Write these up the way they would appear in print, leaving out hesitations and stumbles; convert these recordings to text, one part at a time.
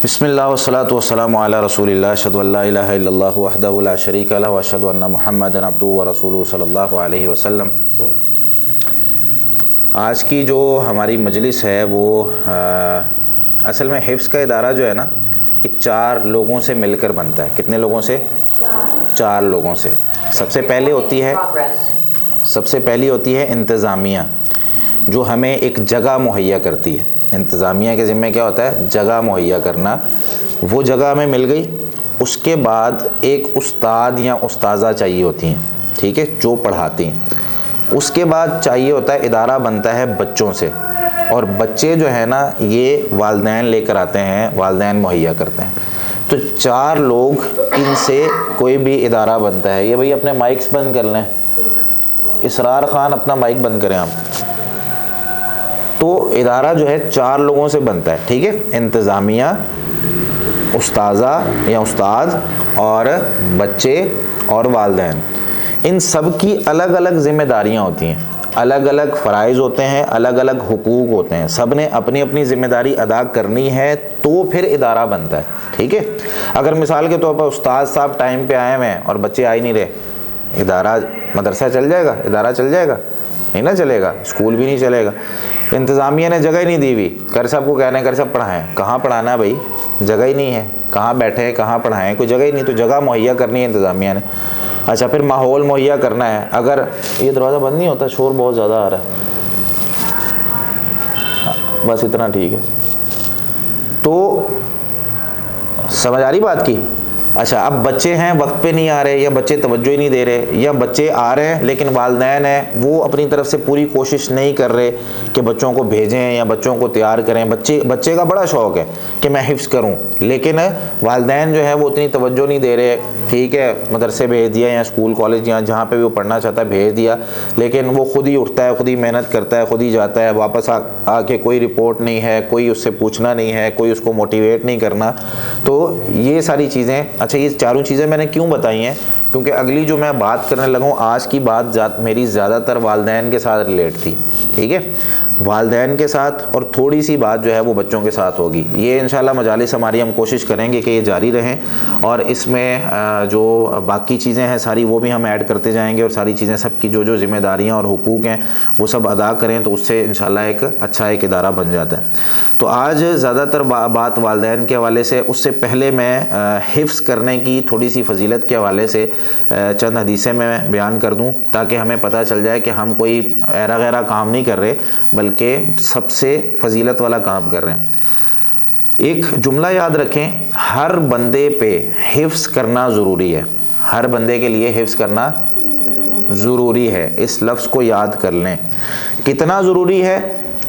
بسم اللہ والصلاۃ والسلام علی رسول اللہ اشہد ان لا الہ الا اللہ وحدہ لا شریک لہ واشہد ان محمدا عبدہ ورسولہ صلی اللہ علیہ وسلم۔ آج کی جو ہماری مجلس ہے وہ اصل میں حفظ کا ادارہ جو ہے نا، یہ 4 لوگوں سے مل کر بنتا ہے۔ کتنے لوگوں سے؟ 4 لوگوں سے۔ سب سے پہلی ہوتی ہے انتظامیہ، جو ہمیں ایک جگہ مہیا کرتی ہے۔ انتظامیہ کے ذمہ کیا ہوتا ہے؟ جگہ مہیا کرنا۔ وہ جگہ ہمیں مل گئی، اس کے بعد ایک استاد یا استاذہ چاہیے ہوتی ہیں، ٹھیک ہے، جو پڑھاتی ہیں۔ اس کے بعد چاہیے ہوتا ہے، ادارہ بنتا ہے بچوں سے، اور بچے جو ہے نا یہ والدین لے کر آتے ہیں، والدین مہیا کرتے ہیں۔ تو 4 لوگ، ان سے کوئی بھی ادارہ بنتا ہے۔ یہ بھائی اپنے مائکس بند کر لیں، اسرار خان اپنا مائک بند کریں آپ۔ تو ادارہ جو ہے 4 لوگوں سے بنتا ہے، ٹھیک ہے، انتظامیہ، استاذہ یا استاد، اور بچے اور والدین۔ ان سب کی الگ الگ ذمہ داریاں ہوتی ہیں، الگ الگ فرائض ہوتے ہیں، الگ الگ حقوق ہوتے ہیں۔ سب نے اپنی اپنی ذمہ داری ادا کرنی ہے تو پھر ادارہ بنتا ہے، ٹھیک ہے۔ اگر مثال کے طور پر استاد صاحب ٹائم پہ آئے ہوئے ہیں اور بچے آ ہی نہیں رہے، ادارہ مدرسہ چل جائے گا؟ ادارہ چل جائے گا؟ نہیں نہ چلے گا، اسکول بھی نہیں چلے گا۔ انتظامیہ نے جگہ ہی نہیں دی ہوئی، قاری صاحب کو کہنا ہے قاری صاحب پڑھائیں، کہاں پڑھانا ہے بھائی؟ جگہ ہی نہیں ہے، کہاں بیٹھے ہیں، کہاں پڑھائیں؟ کوئی جگہ ہی نہیں، تو جگہ مہیا کرنی ہے انتظامیہ نے۔ اچھا، پھر ماحول مہیا کرنا ہے۔ اگر یہ دروازہ بند نہیں ہوتا، شور بہت زیادہ آ رہا ہے، بس اتنا ٹھیک ہے۔ تو سمجھ آ رہی بات کی؟ اچھا، اب بچے ہیں وقت پہ نہیں آ رہے، یا بچے توجہ ہی نہیں دے رہے، یا بچے آ رہے ہیں لیکن والدین ہیں وہ اپنی طرف سے پوری کوشش نہیں کر رہے کہ بچوں کو بھیجیں یا بچوں کو تیار کریں۔ بچے کا بڑا شوق ہے کہ میں حفظ کروں، لیکن والدین جو ہے وہ اتنی توجہ نہیں دے رہے، ٹھیک ہے، مدرسے بھیج دیا یا اسکول کالج یا جہاں پہ بھی وہ پڑھنا چاہتا ہے بھیج دیا، لیکن وہ خود ہی اٹھتا ہے، خود ہی محنت کرتا ہے، خود ہی جاتا ہے، واپس آ کے کوئی رپورٹ نہیں ہے، کوئی اس سے پوچھنا نہیں ہے، کوئی اس کو موٹیویٹ نہیں کرنا۔ تو یہ ساری چیزیں، اچھا یہ 4 چیزیں میں نے کیوں بتائی ہیں؟ کیونکہ اگلی جو میں بات کرنے لگا ہوں، آج کی بات میری زیادہ تر والدین کے ساتھ ریلیٹ تھی، ٹھیک ہے، والدین کے ساتھ، اور تھوڑی سی بات جو ہے وہ بچوں کے ساتھ ہوگی۔ یہ انشاءاللہ مجالس ہماری ہم کوشش کریں گے کہ یہ جاری رہیں، اور اس میں جو باقی چیزیں ہیں ساری وہ بھی ہم ایڈ کرتے جائیں گے، اور ساری چیزیں سب کی جو جذمہ داریاں اور حقوق ہیں وہ سب ادا کریں، تو اس سے انشاءاللہ ایک اچھا ایک ادارہ بن جاتا ہے۔ تو آج زیادہ تر بات والدین کے حوالے سے، اس سے پہلے میں حفظ کرنے کی تھوڑی سی فضیلت کے حوالے سے چند حدیثیں میں بیان کر دوں، تاکہ ہمیں پتہ چل جائے کہ ہم کوئی ایرا غیرہ کام نہیں کر رہے، بلکہ سب سے فضیلت والا کام کر رہے ہیں۔ ایک جملہ یاد رکھیں، ہر بندے پہ حفظ کرنا ضروری ہے، ہر بندے کے لیے حفظ کرنا ضروری ہے۔ اس لفظ کو یاد کر لیں۔ کتنا ضروری ہے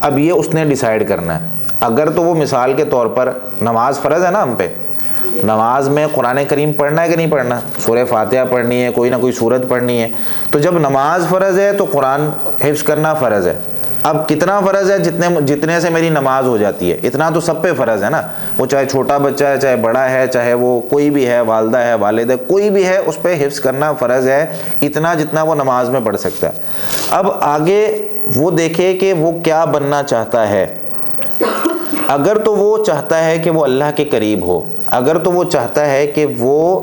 اب یہ اس نے ڈیسائیڈ کرنا ہے۔ اگر تو وہ مثال کے طور پر نماز فرض ہے نا ہم پہ، نماز میں قرآن کریم پڑھنا ہے کہ نہیں پڑھنا؟ سورہ فاتحہ پڑھنی ہے، کوئی نہ کوئی سورت پڑھنی ہے۔ تو جب نماز فرض ہے تو قرآن حفظ کرنا فرض ہے۔ اب کتنا فرض ہے؟ جتنے سے میری نماز ہو جاتی ہے، اتنا تو سب پہ فرض ہے نا۔ وہ چاہے چھوٹا بچہ ہے، چاہے بڑا ہے، چاہے وہ کوئی بھی ہے، والدہ ہے، والد ہے، کوئی بھی ہے، اس پہ حفظ کرنا فرض ہے، اتنا جتنا وہ نماز میں پڑھ سکتا ہے۔ اب آگے وہ دیکھے کہ وہ کیا بننا چاہتا ہے۔ اگر تو وہ چاہتا ہے کہ وہ اللہ کے قریب ہو، اگر تو وہ چاہتا ہے کہ وہ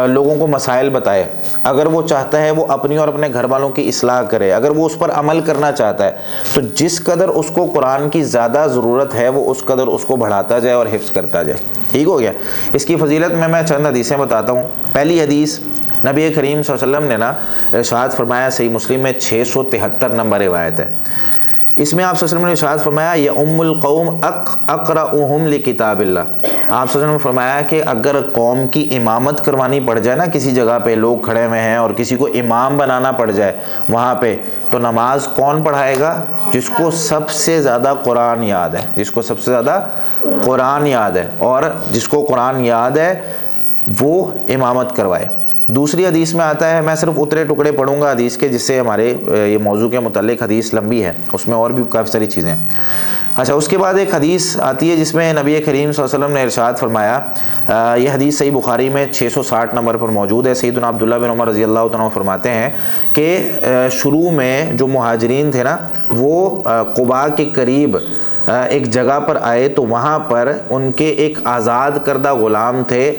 لوگوں کو مسائل بتائے، اگر وہ چاہتا ہے وہ اپنی اور اپنے گھر والوں کی اصلاح کرے، اگر وہ اس پر عمل کرنا چاہتا ہے، تو جس قدر اس کو قرآن کی زیادہ ضرورت ہے وہ اس قدر اس کو بڑھاتا جائے اور حفظ کرتا جائے۔ ٹھیک ہو گیا؟ اس کی فضیلت میں چند حدیثیں بتاتا ہوں۔ پہلی حدیث، نبی کریم صلی اللہ علیہ وسلم نے نا ارشاد فرمایا، صحیح مسلم میں 673 نمبر روایت ہے، اس میں آپ صلی اللہ علیہ وسلم نے ارشاد فرمایا، یؤم القوم اقرؤہم لکتاب اللہ۔ آپ صلی اللہ علیہ وسلم نے فرمایا کہ اگر قوم کی امامت کروانی پڑ جائے نا، کسی جگہ پہ لوگ کھڑے ہوئے ہیں اور کسی کو امام بنانا پڑ جائے وہاں پہ، تو نماز کون پڑھائے گا؟ جس کو سب سے زیادہ قرآن یاد ہے، جس کو سب سے زیادہ قرآن یاد ہے، اور جس کو قرآن یاد ہے وہ امامت کروائے۔ دوسری حدیث میں آتا ہے، میں صرف اترے ٹکڑے پڑھوں گا حدیث کے، جس سے ہمارے یہ موضوع کے متعلق حدیث لمبی ہے، اس میں اور بھی کافی ساری چیزیں ہیں۔ اچھا، اس کے بعد ایک حدیث آتی ہے جس میں نبی کریم صلی اللہ علیہ وسلم نے ارشاد فرمایا، یہ حدیث صحیح بخاری میں 660 نمبر پر موجود ہے۔ سیدنا عبداللہ بن عمر رضی اللہ عنہ فرماتے ہیں کہ شروع میں جو مہاجرین تھے نا، وہ قباء کے قریب ایک جگہ پر آئے تو وہاں پر ان کے ایک آزاد کردہ غلام تھے.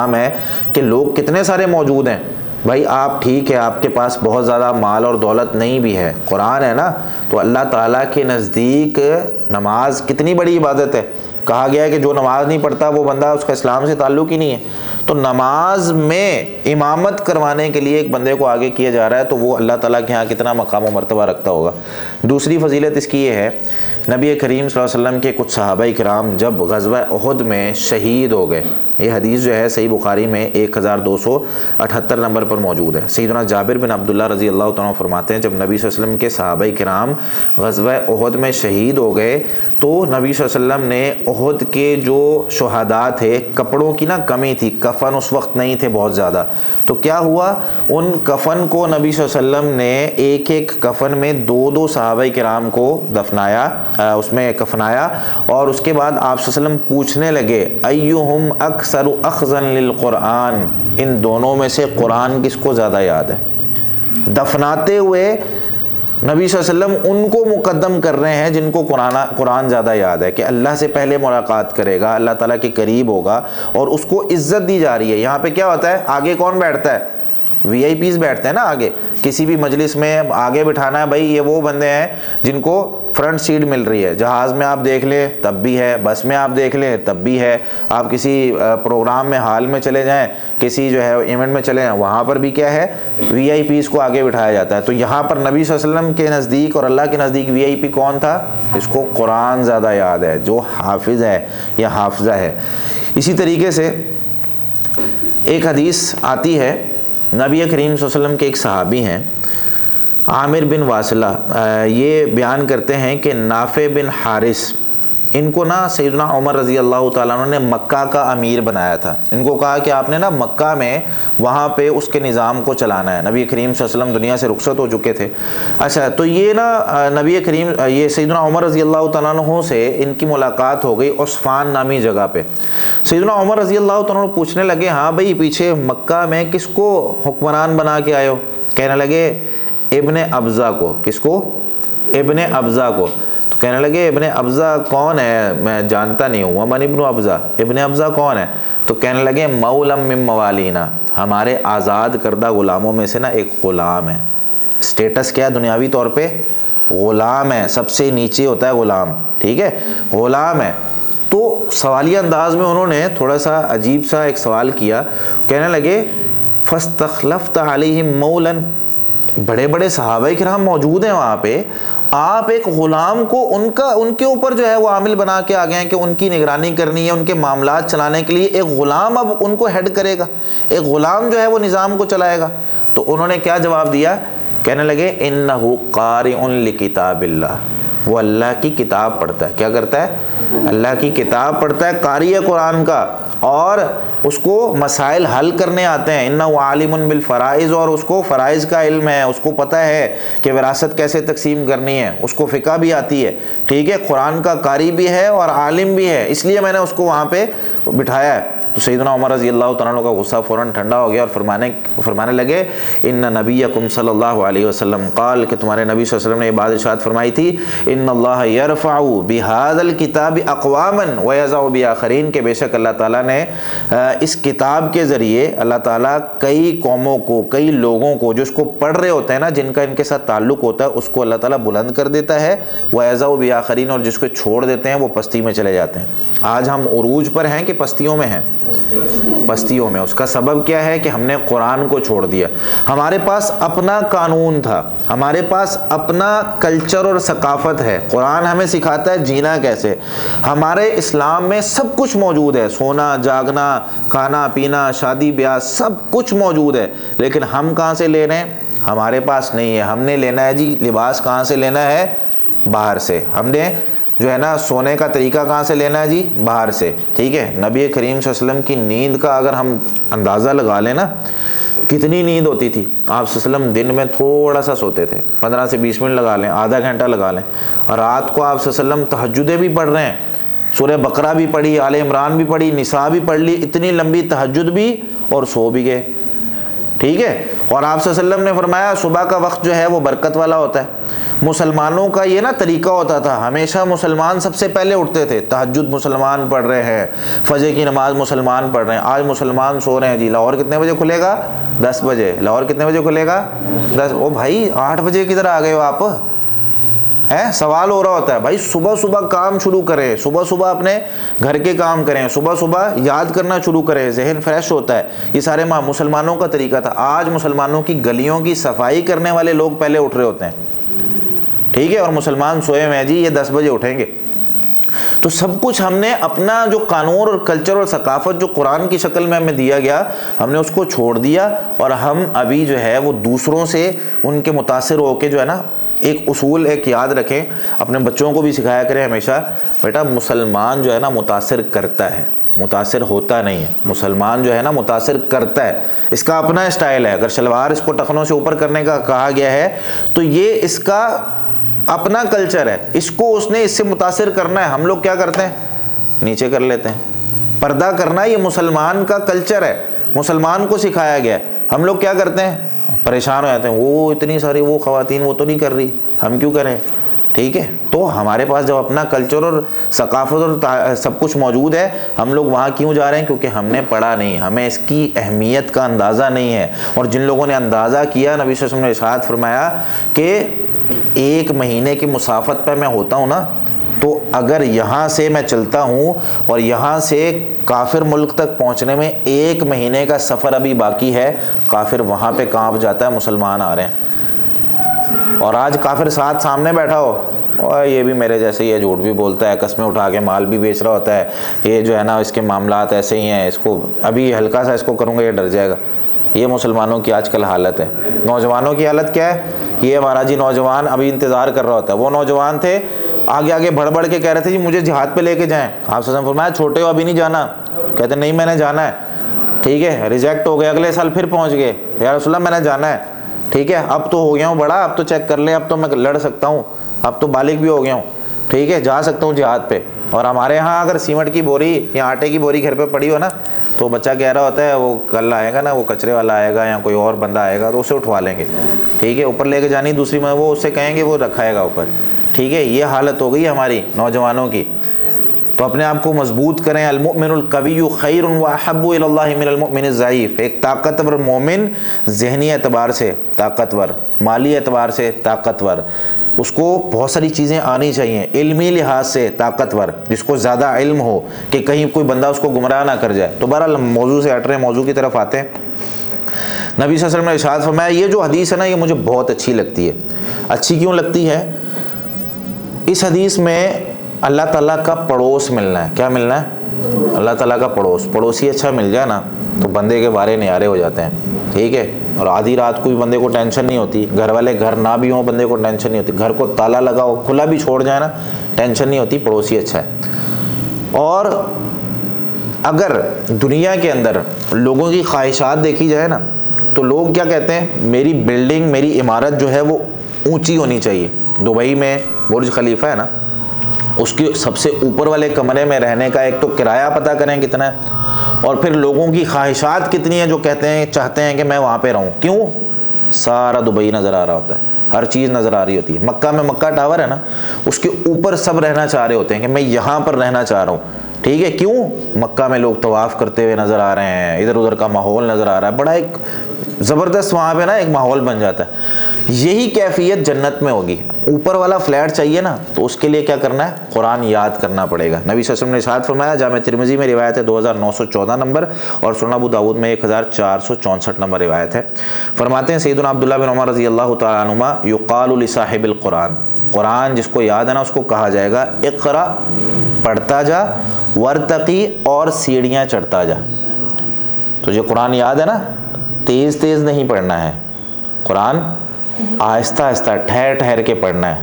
ہے کہ لوگ کتنے سارے موجود ہیں. بھائی آپ ٹھیک ہے آپ کے پاس بہت زیادہ مال اور دولت نہیں بھی ہے, قرآن ہے نا, تو اللہ تعالیٰ کے نزدیک نماز کتنی بڑی عبادت ہے. کہا گیا ہے کہ جو نماز نہیں پڑھتا وہ بندہ, اس کا اسلام سے تعلق ہی نہیں ہے. تو نماز میں امامت کروانے کے لیے ایک بندے کو آگے کیا جا رہا ہے, تو وہ اللہ تعالیٰ کے ہاں کتنا مقام و مرتبہ رکھتا ہوگا. دوسری فضیلت اس کی یہ ہے, نبی کریم صلی اللہ علیہ وسلم کے کچھ صحابہ کرام جب غزوہ احد میں شہید ہو گئے, یہ حدیث جو ہے صحیح بخاری میں 1278 نمبر پر موجود ہے. سیدنا جابر بن عبداللہ رضی اللہ تعالیٰ فرماتے ہیں جب نبی صلی اللہ علیہ وسلم کے صحابہ کرام غزوہ احد میں شہید ہو گئے تو نبی صلی اللہ علیہ وسلم نے احد کے جو شہداء تھے, کپڑوں کی نا کمی تھی, کفن اس وقت نہیں تھے بہت زیادہ, تو کیا ہوا ان کفن کو نبی صلی اللہ علیہ وسلم نے ایک ایک کفن میں دو صحابہ کرام کو دفنایا, اس میں کفنایا, اور اس کے بعد آپ صلی اللہ علیہ وسلم پوچھنے لگے ایہم اکثر اخذا للقرآن, ان دونوں میں سے قرآن کس کو زیادہ یاد ہے. دفناتے ہوئے نبی صلی اللہ علیہ وسلم ان کو مقدم کر رہے ہیں جن کو قرآن زیادہ یاد ہے, کہ اللہ سے پہلے ملاقات کرے گا, اللہ تعالیٰ کے قریب ہوگا, اور اس کو عزت دی جا رہی ہے. یہاں پہ کیا ہوتا ہے, آگے کون بیٹھتا ہے, وی آئی پیز بیٹھتے ہیں نا آگے, کسی بھی مجلس میں آگے بٹھانا ہے بھائی, یہ وہ بندے ہیں جن کو فرنٹ سیٹ مل رہی ہے. جہاز میں آپ دیکھ لیں تب بھی ہے, بس میں آپ دیکھ لیں تب بھی ہے, آپ کسی پروگرام میں ہال میں چلے جائیں, کسی جو ہے ایونٹ میں چلے جائیں, وہاں پر بھی کیا ہے, وی آئی پیز کو آگے بٹھایا جاتا ہے. تو یہاں پر نبی صلی اللہ علیہ وسلم کے نزدیک اور اللہ کے نزدیک وی آئی پی کون تھا, اس کو قرآن زیادہ یاد ہے, جو حافظ ہے یا حافظہ ہے. اسی طریقے سے ایک حدیث آتی ہے, نبی کریم صلی اللہ علیہ وسلم کے ایک صحابی ہیں عامر بن واصلہ, یہ بیان کرتے ہیں کہ نافع بن حارث, ان کو نا سیدنا عمر رضی اللہ تعالیٰ عنہ نے مکہ کا امیر بنایا تھا. ان کو کہا کہ آپ نے نا مکہ میں وہاں پہ اس کے نظام کو چلانا ہے. نبی کریم صلی اللہ علیہ وسلم دنیا سے رخصت ہو چکے تھے. اچھا, تو یہ نا نبی کریم, یہ سیدنا عمر رضی اللہ تعالیٰ عنہ سے ان کی ملاقات ہو گئی عصفان نامی جگہ پہ. سیدنا عمر رضی اللہ تعالیٰ عنہ پوچھنے لگے, ہاں بھائی پیچھے مکہ میں کس کو حکمران بنا کے آئے ہو؟ کہنے لگے ابن ابزہ کو. کس کو؟ ابن ابزہ کو. تو کہنے لگے ابن ابزہ کون ہے, میں جانتا نہیں ہوں. ومن ابن ابزہ, ابن ابزہ کون ہے؟ تو کہنے لگے مولم من موالینا, ہمارے آزاد کردہ غلاموں میں سے نا ایک غلام ہے. سٹیٹس کیا ہے دنیاوی طور پہ؟ غلام ہے, سب سے نیچے ہوتا ہے غلام, ٹھیک ہے, غلام ہے. تو سوالیہ انداز میں انہوں نے تھوڑا سا عجیب سا ایک سوال کیا. کہنے لگے فاستخلفت علیہم مولا, بڑے بڑے صحابہ کرام موجود ہیں وہاں پہ, آپ ایک غلام کو ان کے اوپر جو ہے وہ عامل بنا کے آ گئے ہیں کہ ان کی نگرانی کرنی ہے, ان کے معاملات چلانے کے لیے ایک غلام اب ان کو ہیڈ کرے گا, ایک غلام جو ہے وہ نظام کو چلائے گا. تو انہوں نے کیا جواب دیا؟ کہنے لگے انہ قارئ لکتاب اللہ, وہ اللہ کی کتاب پڑھتا ہے. کیا کرتا ہے؟ اللہ کی کتاب پڑھتا ہے, قاری ہے قرآن کا, اور اس کو مسائل حل کرنے آتے ہیں. انہ عالم بالفرائض, اور اس کو فرائض کا علم ہے, اس کو پتہ ہے کہ وراثت کیسے تقسیم کرنی ہے, اس کو فقہ بھی آتی ہے, ٹھیک ہے, قرآن کا قاری بھی ہے اور عالم بھی ہے, اس لیے میں نے اس کو وہاں پہ بٹھایا ہے. تو سیدنا عمر رضی اللہ تعالیٰ عنہ کا غصہ فوراً ٹھنڈا ہو گیا اور فرمانے لگے ان نبیکم صلی اللہ علیہ وسلم قال, کہ تمہارے نبی صلی اللہ علیہ وسلم نے یہ بات ارشاد فرمائی تھی, ان اللہ یرفع بہذا الکتاب اقواما ویضع بآخرین, کہ بے شک اللہ تعالیٰ نے اس کتاب کے ذریعے اللہ تعالیٰ کئی قوموں کو, کئی لوگوں کو جو اس کو پڑھ رہے ہوتے ہیں نا, جن کا ان کے ساتھ تعلق ہوتا ہے, اس کو اللہ تعالیٰ بلند کر دیتا ہے, ویضع بآخرین, اور جس کو چھوڑ دیتے ہیں وہ پستی میں چلے جاتے ہیں. آج ہم عروج پر ہیں کہ پستیوں میں ہیں؟ پستیوں میں. اس کا سبب کیا ہے کہ ہم نے قرآن کو چھوڑ دیا. ہمارے پاس اپنا قانون تھا, ہمارے پاس اپنا کلچر اور ثقافت ہے, قرآن ہمیں سکھاتا ہے جینا کیسے. ہمارے اسلام میں سب کچھ موجود ہے, سونا جاگنا, کھانا پینا, شادی بیاہ, سب کچھ موجود ہے, لیکن ہم کہاں سے لے رہے ہیں؟ ہمارے پاس نہیں ہے. ہم نے لینا ہے جی لباس کہاں سے لینا ہے؟ باہر سے. ہم نے جو ہے نا سونے کا طریقہ کہاں سے لینا ہے جی؟ باہر سے, ٹھیک ہے. نبی کریم صلی اللہ علیہ وسلم کی نیند کا اگر ہم اندازہ لگا لیں نا, کتنی نیند ہوتی تھی. آپ صلی اللہ علیہ وسلم دن میں تھوڑا سا سوتے تھے, 15 سے 20 منٹ لگا لیں, آدھا گھنٹہ لگا لیں. اور رات کو آپ صلی اللہ علیہ وسلم تہجدیں بھی پڑھ رہے ہیں, سورہ بقرہ بھی پڑھی, آل عمران بھی پڑھی, نساء بھی پڑھ لی, اتنی لمبی تہجد بھی, اور سو بھی گئے. ٹھیک ہے. اور آپ صلی اللہ علیہ وسلم نے فرمایا صبح کا وقت جو ہے وہ برکت والا ہوتا ہے. مسلمانوں کا یہ نا طریقہ ہوتا تھا, ہمیشہ مسلمان سب سے پہلے اٹھتے تھے. تہجد مسلمان پڑھ رہے ہیں, فجر کی نماز مسلمان پڑھ رہے ہیں. آج مسلمان سو رہے ہیں جی, لاہور کتنے بجے کھلے گا؟ 10 بجے. لاہور کتنے بجے کھلے گا؟ 10. او بھائی 8 بجے کدھر آ گئے ہو آپ؟ سوال ہو رہا ہوتا ہے بھائی, صبح صبح کام شروع کریں, صبح صبح اپنے گھر کے کام کریں, صبح صبح یاد کرنا شروع کریں, ذہن فریش ہوتا ہے. یہ سارے مسلمانوں کا طریقہ تھا. آج مسلمانوں کی گلیوں کی صفائی کرنے والے لوگ پہلے اٹھ رہے ہوتے ہیں. ٹھیک ہے. اور مسلمان سوئے ہوئے ہیں جی, یہ 10 بجے اٹھیں گے. تو سب کچھ ہم نے اپنا جو قانون اور کلچر اور ثقافت جو قرآن کی شکل میں ہمیں دیا گیا, ہم نے اس کو چھوڑ دیا. اور ہم ابھی جو ہے وہ دوسروں سے ان کے متاثر ہو کے جو ہے نا, ایک اصول ایک یاد رکھیں, اپنے بچوں کو بھی سکھایا کریں ہمیشہ, بیٹا مسلمان جو ہے نا متاثر کرتا ہے, متاثر ہوتا نہیں ہے. مسلمان جو ہے نا متاثر کرتا ہے, اس کا اپنا اسٹائل ہے. اگر شلوار اس کو ٹخنوں سے اوپر کرنے کا کہا گیا ہے تو یہ اس کا اپنا کلچر ہے, اس کو اس نے اس سے متاثر کرنا ہے. ہم لوگ کیا کرتے ہیں؟ نیچے کر لیتے ہیں. پردہ کرنا یہ مسلمان کا کلچر ہے, مسلمان کو سکھایا گیا ہے. ہم لوگ کیا کرتے ہیں؟ پریشان ہو جاتے ہیں, وہ اتنی ساری وہ خواتین وہ تو نہیں کر رہی, ہم کیوں کریں؟ ٹھیک ہے. تو ہمارے پاس جب اپنا کلچر اور ثقافت اور سب کچھ موجود ہے, ہم لوگ وہاں کیوں جا رہے ہیں؟ کیونکہ ہم نے پڑھا نہیں, ہمیں اس کی اہمیت کا اندازہ نہیں ہے. اور جن لوگوں نے اندازہ کیا, نبی صلی اللہ علیہ وسلم نے ارشاد فرمایا کہ 1 مہینے کی مسافت پہ میں ہوتا ہوں نا, تو اگر یہاں سے میں چلتا ہوں اور یہاں سے کافر ملک تک پہنچنے میں 1 مہینے کا سفر ابھی باقی ہے, کافر وہاں پہ کانپ جاتا ہے مسلمان آ رہے ہیں. اور آج کافر ساتھ سامنے بیٹھا ہو, اور یہ بھی میرے جیسے ہی ہے, جھوٹ بھی بولتا ہے, قسمیں اٹھا کے مال بھی بیچ رہا ہوتا ہے, یہ جو ہے نا اس کے معاملات ایسے ہی ہیں, اس کو ابھی ہلکا سا اس کو کروں گا یہ ڈر جائے گا. یہ مسلمانوں کی آج کل حالت ہے. نوجوانوں کی حالت کیا ہے؟ یہ ہمارا جی نوجوان ابھی انتظار کر رہا ہوتا ہے. وہ نوجوان تھے آگے آگے بڑھ بڑھ کے کہہ رہے تھے جی مجھے جہاد پہ لے کے جائیں. آپ صلی اللہ علیہ وسلم فرمایا چھوٹے ہو ابھی نہیں جانا. کہتے نہیں میں نے جانا ہے. ٹھیک ہے, ریجیکٹ ہو گئے, اگلے سال پھر پہنچ گئے, یا رسول اللہ میں نے جانا ہے. ٹھیک ہے, اب تو ہو گیا ہوں بڑا, اب تو چیک کر لیں, اب تو میں لڑ سکتا ہوں, اب تو بالغ بھی ہو گیا ہوں. ٹھیک ہے, جا سکتا ہوں جہاد پہ. اور ہمارے ہاں اگر سیمنٹ کی بوری یا آٹے کی بوری گھر پہ پڑی ہو نا, تو بچہ کہہ رہا ہوتا ہے وہ کل آئے گا نا, وہ کچرے والا آئے گا یا کوئی اور بندہ آئے گا تو اسے اٹھوا لیں گے. ٹھیک ہے, اوپر لے کے جانی دوسری میں, وہ اس سے کہیں گے وہ رکھائے گا اوپر. ٹھیک ہے, یہ حالت ہو گئی ہماری نوجوانوں کی. تو اپنے آپ کو مضبوط کریں. المؤمن القوی خیر واحب الی اللہ من المؤمن الضعیف. ایک طاقتور مومن ذہنی اعتبار سے طاقتور, مالی اعتبار سے طاقتور, اس کو بہت ساری چیزیں آنی چاہیے, علمی لحاظ سے طاقتور, جس کو زیادہ علم ہو کہ کہیں کوئی بندہ اس کو گمراہ نہ کر جائے. تو بہرحال موضوع سے ہٹ رہے ہیں, موضوع کی طرف آتے ہیں. نبی صلی اللہ علیہ وسلم نے ارشاد فرمایا, یہ جو حدیث ہے نا یہ مجھے بہت اچھی لگتی ہے. اچھی کیوں لگتی ہے؟ اس حدیث میں اللہ تعالیٰ کا پڑوس ملنا ہے. کیا ملنا ہے؟ اللہ تعالیٰ کا پڑوس. پڑوسی اچھا مل جائے نا تو بندے کے بارے نیارے ہو جاتے ہیں. ٹھیک ہے, اور آدھی رات کو بھی بندے کو ٹینشن نہیں ہوتی, گھر والے گھر نہ بھی ہوں بندے کو ٹینشن نہیں ہوتی, گھر کو تالا لگا ہو کھلا بھی چھوڑ جائے نا ٹینشن نہیں ہوتی, پڑوسی اچھا ہے. اور اگر دنیا کے اندر لوگوں کی خواہشات دیکھی جائے نا تو لوگ کیا کہتے ہیں, میری بلڈنگ میری عمارت جو ہے وہ اونچی ہونی چاہیے. دبئی میں برج خلیفہ ہے نا, اس کے سب سے اوپر والے کمرے میں رہنے کا ایک تو کرایہ پتہ کریں کتنا ہے, اور پھر لوگوں کی خواہشات کتنی ہیں جو کہتے ہیں چاہتے ہیں کہ میں وہاں پہ رہوں. کیوں؟ سارا دبئی نظر آ رہا ہوتا ہے, ہر چیز نظر آ رہی ہوتی ہے. مکہ میں مکہ ٹاور ہے نا, اس کے اوپر سب رہنا چاہ رہے ہوتے ہیں کہ میں یہاں پر رہنا چاہ رہا ہوں. ٹھیک ہے, کیوں؟ مکہ میں لوگ طواف کرتے ہوئے نظر آ رہے ہیں, ادھر ادھر کا ماحول نظر آ رہا ہے, بڑا ایک زبردست وہاں پہ نا ایک ماحول بن جاتا ہے. یہی کیفیت جنت میں ہوگی. اوپر والا فلیٹ چاہیے نا تو اس کے لیے کیا کرنا ہے؟ قرآن یاد کرنا پڑے گا. نبی صلی اللہ علیہ وسلم نے ارشاد فرمایا, جامع ترمذی میں روایت ہے 2914 نمبر, اور سنن ابو داؤد میں 1464 نمبر روایت ہے. فرماتے ہیں سیدنا عبداللہ بن عمر رضی اللہ تعالیٰ عنہما, یقال لصاحب القرآن, قرآن جس کو یاد ہے نا اس کو کہا جائے گا, اقرا پڑھتا جا, ورتقی اور سیڑھیاں چڑھتا جا. تجھے قرآن یاد ہے نا, تیز تیز نہیں پڑھنا ہے, قرآن آہستہ آہستہ ٹھہر ٹھہر کے پڑھنا ہے.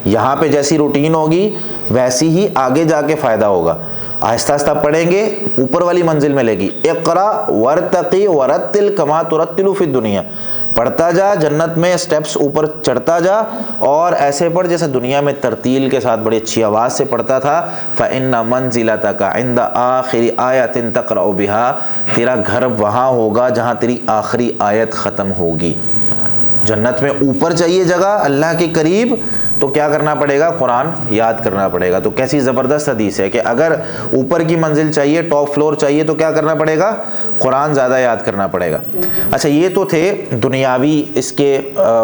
یہاں پہ جیسی روٹین ہوگی ویسی ہی آگے جا کے فائدہ ہوگا. آہستہ آہستہ پڑھیں گے اوپر والی منزل میں لے گی. اقرا ورتقی ورتل کما ترتل فی الدنیا, پڑھتا جا جنت میں اسٹیپس اوپر چڑھتا جا اور ایسے پڑھ جیسے دنیا میں ترتیل کے ساتھ بڑی اچھی آواز سے پڑھتا تھا. فإن منزلتک عند آخر آیۃ تقرأ بها, تیرا گھر وہاں ہوگا جہاں تیری آخری آیت ختم ہوگی. جنت میں اوپر چاہیے جگہ اللہ کے قریب, تو کیا کرنا پڑے گا؟ قرآن یاد کرنا پڑے گا. تو کیسی زبردست حدیث ہے کہ اگر اوپر کی منزل چاہیے, ٹاپ فلور چاہیے, تو کیا کرنا پڑے گا؟ قرآن زیادہ یاد کرنا پڑے گا. اچھا, یہ تو تھے دنیاوی اس کے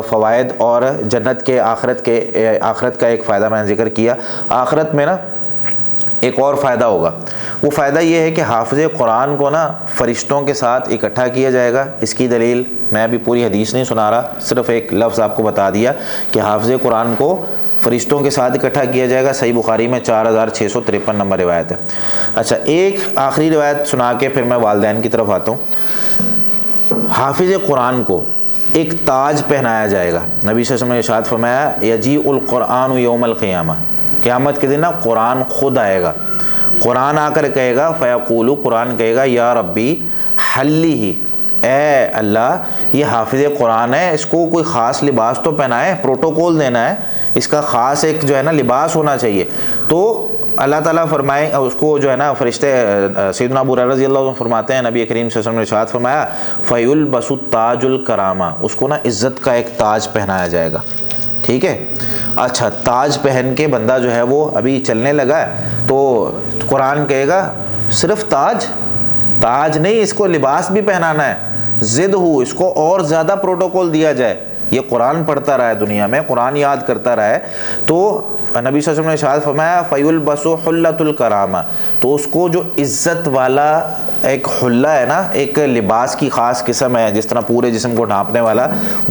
فوائد اور جنت کے آخرت کا ایک فائدہ میں نے ذکر کیا. آخرت میں نا ایک اور فائدہ ہوگا. وہ فائدہ یہ ہے کہ حافظ قرآن کو نا فرشتوں کے ساتھ اکٹھا کیا جائے گا. اس کی دلیل میں ابھی پوری حدیث نہیں سنا رہا, صرف ایک لفظ آپ کو بتا دیا کہ حافظ قرآن کو فرشتوں کے ساتھ اکٹھا کیا جائے گا. صحیح بخاری میں 4653 نمبر روایت ہے. اچھا, ایک آخری روایت سنا کے پھر میں والدین کی طرف آتا ہوں. حافظ قرآن کو ایک تاج پہنایا جائے گا. نبی صلی اللہ علیہ وسلم نے ارشاد فرمایا یجیء القرآن یوم القیامہ, قیامت کے دن نا قرآن خود آئے گا. قرآن آ کر کہے گا فیقول, قرآن کہے گا یا ربی حلی, اے اللہ یہ حافظ قرآن ہے, اس کو کوئی خاص لباس تو پہنائے, پروٹوکول دینا ہے, اس کا خاص ایک جو ہے نا لباس ہونا چاہیے. تو اللہ تعالیٰ فرمائے اس کو جو ہے نا فرشتے سیدنا ابو ہریرہ رضی اللہ عنہ فرماتے ہیں نبی کریم صلی اللہ علیہ وسلم نے ارشاد فرمایا فیلبس التاج الکرامہ, اس کو نا عزت کا ایک تاج پہنایا جائے گا. ٹھیک ہے. اچھا, تاج پہن کے بندہ جو ہے وہ ابھی چلنے لگا ہے تو قرآن کہے گا صرف تاج نہیں, اس کو لباس بھی پہنانا ہے. ضد ہو, اس کو اور زیادہ پروٹوکول دیا جائے. یہ قرآن پڑھتا رہا ہے دنیا میں, قرآن یاد کرتا رہا ہے, تو نبی صلی اللہ علیہ وسلم نے ارشاد فرمایا فیلبس حلۃ الکرامہ, تو اس کو جو عزت والا ایک حلہ ہے نا, ایک لباس کی خاص قسم ہے جس طرح پورے جسم کو ڈھانپنے والا,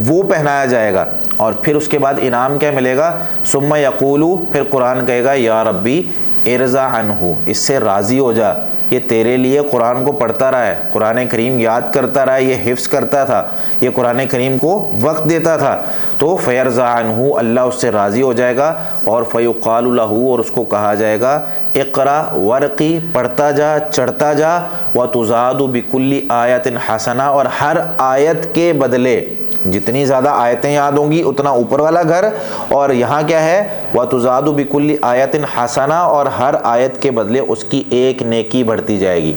وہ پہنایا جائے گا. اور پھر اس کے بعد انعام کیا ملے گا؟ ثم یقول, پھر قرآن کہے گا یا ربی ارضا عنہ, اس سے راضی ہو جا, یہ تیرے لیے قرآن کو پڑھتا رہا ہے, قرآن کریم یاد کرتا رہا ہے, یہ حفظ کرتا تھا, یہ قرآن کریم کو وقت دیتا تھا. تو فیرضا عنہ, اللہ اس سے راضی ہو جائے گا. اور فیقال لہ, اور اس کو کہا جائے گا اقرا ورقی, پڑھتا جا چڑھتا جا, وتزاد بکل آیۃ حسنہ, اور ہر آیت کے بدلے جتنی زیادہ آیتیں یاد ہوں گی اتنا اوپر والا گھر. اور یہاں کیا ہے؟ وَتُزَادُ بِكُلِّ آیَةٍ حَسَنَہ, اور ہر آیت کے بدلے اس کی ایک نیکی بڑھتی جائے گی.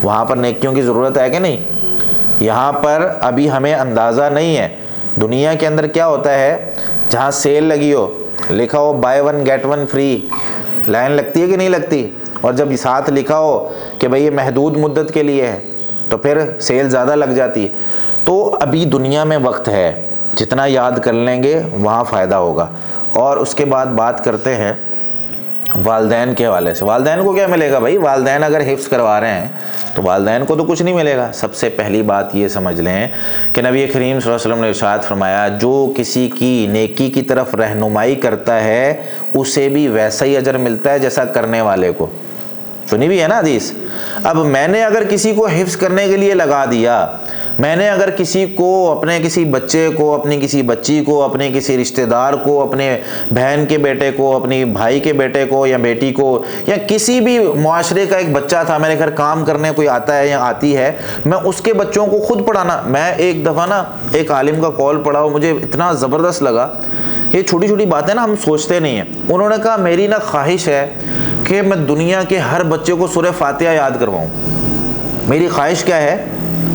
وہاں پر نیکیوں کی ضرورت ہے کہ نہیں؟ یہاں پر ابھی ہمیں اندازہ نہیں ہے. دنیا کے اندر کیا ہوتا ہے, جہاں سیل لگی ہو, لکھا ہو buy one get one free, line لگتی ہے کہ نہیں لگتی؟ اور جب ساتھ لکھا ہو کہ بھئی یہ محدود مدت کے لیے ہے تو پھر سیل زیادہ لگ جاتی ہے. تو ابھی دنیا میں وقت ہے, جتنا یاد کر لیں گے وہاں فائدہ ہوگا. اور اس کے بعد بات کرتے ہیں والدین کے حوالے سے. والدین کو کیا ملے گا بھائی؟ والدین اگر حفظ کروا رہے ہیں تو والدین کو تو کچھ نہیں ملے گا. سب سے پہلی بات یہ سمجھ لیں کہ نبی کریم صلی اللہ علیہ وسلم نے ارشاد فرمایا جو کسی کی نیکی کی طرف رہنمائی کرتا ہے اسے بھی ویسا ہی اجر ملتا ہے جیسا کرنے والے کو. سنی بھی ہے نا حدیث. اب میں نے اگر کسی کو حفظ کرنے کے لیے لگا دیا, میں نے اگر کسی کو, اپنے کسی بچے کو, اپنی کسی بچی کو, اپنے کسی رشتہ دار کو, اپنے بہن کے بیٹے کو, اپنی بھائی کے بیٹے کو یا بیٹی کو, یا کسی بھی معاشرے کا ایک بچہ تھا میرے گھر کام کرنے کوئی آتا ہے یا آتی ہے, میں اس کے بچوں کو خود پڑھانا. میں ایک دفعہ نا ایک عالم کا کال پڑھا, مجھے اتنا زبردست لگا. یہ چھوٹی چھوٹی باتیں نا ہم سوچتے نہیں ہیں. انہوں نے کہا میری نا خواہش ہے کہ میں دنیا کے ہر بچے کو سورہ فاتحہ یاد کرواؤں. میری خواہش کیا ہے؟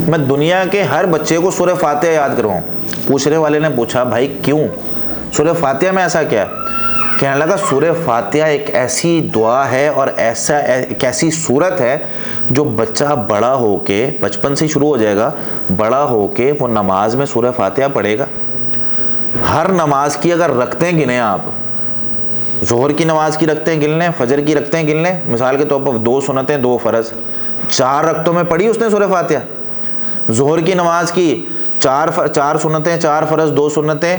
میں دنیا کے ہر بچے کو سورہ فاتحہ یاد کرواؤں. پوچھنے والے نے پوچھا بھائی کیوں؟ سورہ فاتحہ میں ایسا کیا ہے؟ کہنے لگا سورہ فاتحہ ایک ایسی دعا ہے اور ایک ایسی صورت ہے جو بچہ بڑا ہو کے, بچپن سے شروع ہو جائے گا, بڑا ہو کے وہ نماز میں سورہ فاتحہ پڑھے گا. ہر نماز کی اگر رکھتے ہیں گنے, آپ ظہر کی نماز کی رکھتے ہیں گن لیں, فجر کی رکھتے ہیں گن لیں, مثال کے طور پر 2 سنتیں 2 فرض, 4 رکعتوں میں پڑھی اس نے سورہ فاتحہ. ظہر کی نماز کی 4 سنتیں 4 فرض 2 سنتیں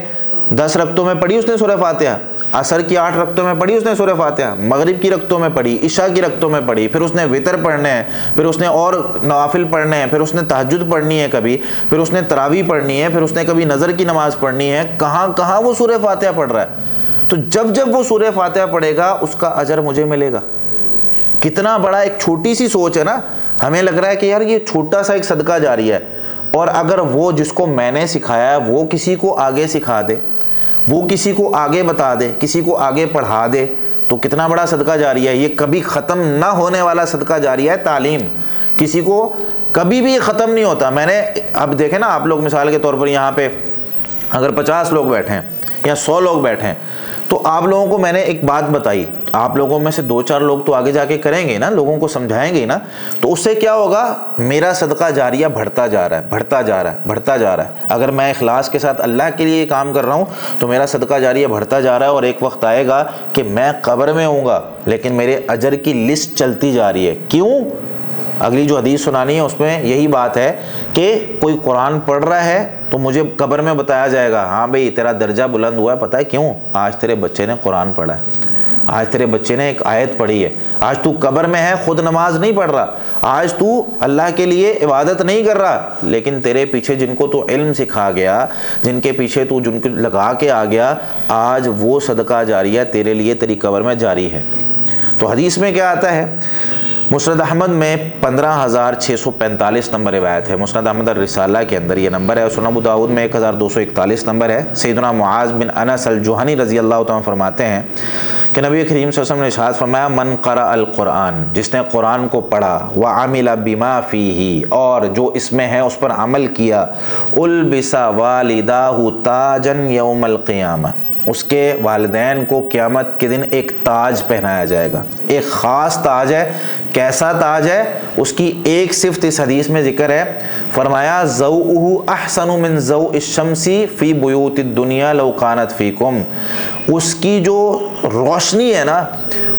10 رکعتوں میں پڑھی اس نے سورہ فاتحہ. عصر کی 8 رکعتوں میں پڑھی اس نے سورہ فاتحہ. مغرب کی رکعتوں میں پڑھی, عشاء کی رکعتوں میں پڑھی, پھر اس نے وتر پڑھنے ہیں, پھر اس نے اور نوافل پڑھنے ہیں, پھر اس نے تہجد پڑھنی ہے کبھی, پھر اس نے تراویح پڑھنی ہے, پھر اس نے کبھی نظر کی نماز پڑھنی ہے. کہاں کہاں وہ سورہ فاتحہ پڑھ رہا ہے. تو جب جب وہ سورہ فاتحہ پڑھے گا اس کا اجر مجھے ملے گا. کتنا بڑا ایک چھوٹی سی سوچ ہے نا, ہمیں لگ رہا ہے کہ یار یہ چھوٹا سا ایک صدقہ جاریہ ہے, اور اگر وہ جس کو میں نے سکھایا ہے وہ کسی کو آگے سکھا دے, وہ کسی کو آگے بتا دے, کسی کو آگے پڑھا دے, تو کتنا بڑا صدقہ جاریہ ہے. یہ کبھی ختم نہ ہونے والا صدقہ جاریہ ہے. تعلیم کسی کو کبھی بھی ختم نہیں ہوتا. میں نے اب دیکھیں نا, آپ لوگ مثال کے طور پر یہاں پہ اگر 50 لوگ بیٹھے ہیں یا 100 لوگ بیٹھے ہیں, تو آپ لوگوں کو میں نے ایک بات بتائی, آپ لوگوں میں سے 2-4 لوگ تو آگے جا کے کریں گے نا, لوگوں کو سمجھائیں گے نا, تو اس سے کیا ہوگا, میرا صدقہ جاریہ بڑھتا جا رہا ہے, بڑھتا جا رہا ہے, بڑھتا جا رہا ہے. اگر میں اخلاص کے ساتھ اللہ کے لیے کام کر رہا ہوں تو میرا صدقہ جاریہ بڑھتا جا رہا ہے, اور ایک وقت آئے گا کہ میں قبر میں ہوں گا لیکن میرے اجر کی لسٹ چلتی جا رہی ہے. کیوں؟ اگلی جو حدیث سنانی ہے اس میں یہی بات ہے کہ کوئی قرآن پڑھ رہا ہے تو مجھے قبر میں بتایا جائے گا, ہاں بھئی تیرا درجہ بلند ہوا ہے. پتہ ہے کیوں؟ آج تیرے بچے نے قرآن پڑھا ہے, آج تیرے بچے نے ایک آیت پڑھی ہے. آج تو قبر میں ہے, خود نماز نہیں پڑھ رہا, آج تو اللہ کے لیے عبادت نہیں کر رہا, لیکن تیرے پیچھے جن کو تو علم سکھا گیا, جن کے پیچھے تو جن کو لگا کے آ گیا, آج وہ صدقہ جاریہ تیرے لیے تیری قبر میں جاری ہے. تو حدیث میں کیا آتا ہے, مسند احمد میں 15645 نمبر روایت ہے, مسند احمد الرسالہ کے اندر یہ نمبر ہے, اور سنن ابو داؤد میں 1241 نمبر ہے. سیدنا معاذ بن انس الجہنی رضی اللہ تعالیٰ فرماتے ہیں کہ نبی کریم صلی اللہ علیہ وسلم نے ارشاد فرمایا, من قرأ القرآن, جس نے قرآن کو پڑھا, وعمل بما فیہ, اور جو اس میں ہے اس پر عمل کیا, البس والداہ تاجا یوم القیامہ, اس کے والدین کو قیامت کے دن ایک تاج پہنایا جائے گا. ایک خاص تاج ہے. کیسا تاج ہے؟ اس کی ایک صفت اس حدیث میں ذکر ہے, فرمایا ضوءہ احسن من ضوء الشمس فی بیوت الدنیا لو کانت فیکم, اس کی جو روشنی ہے نا,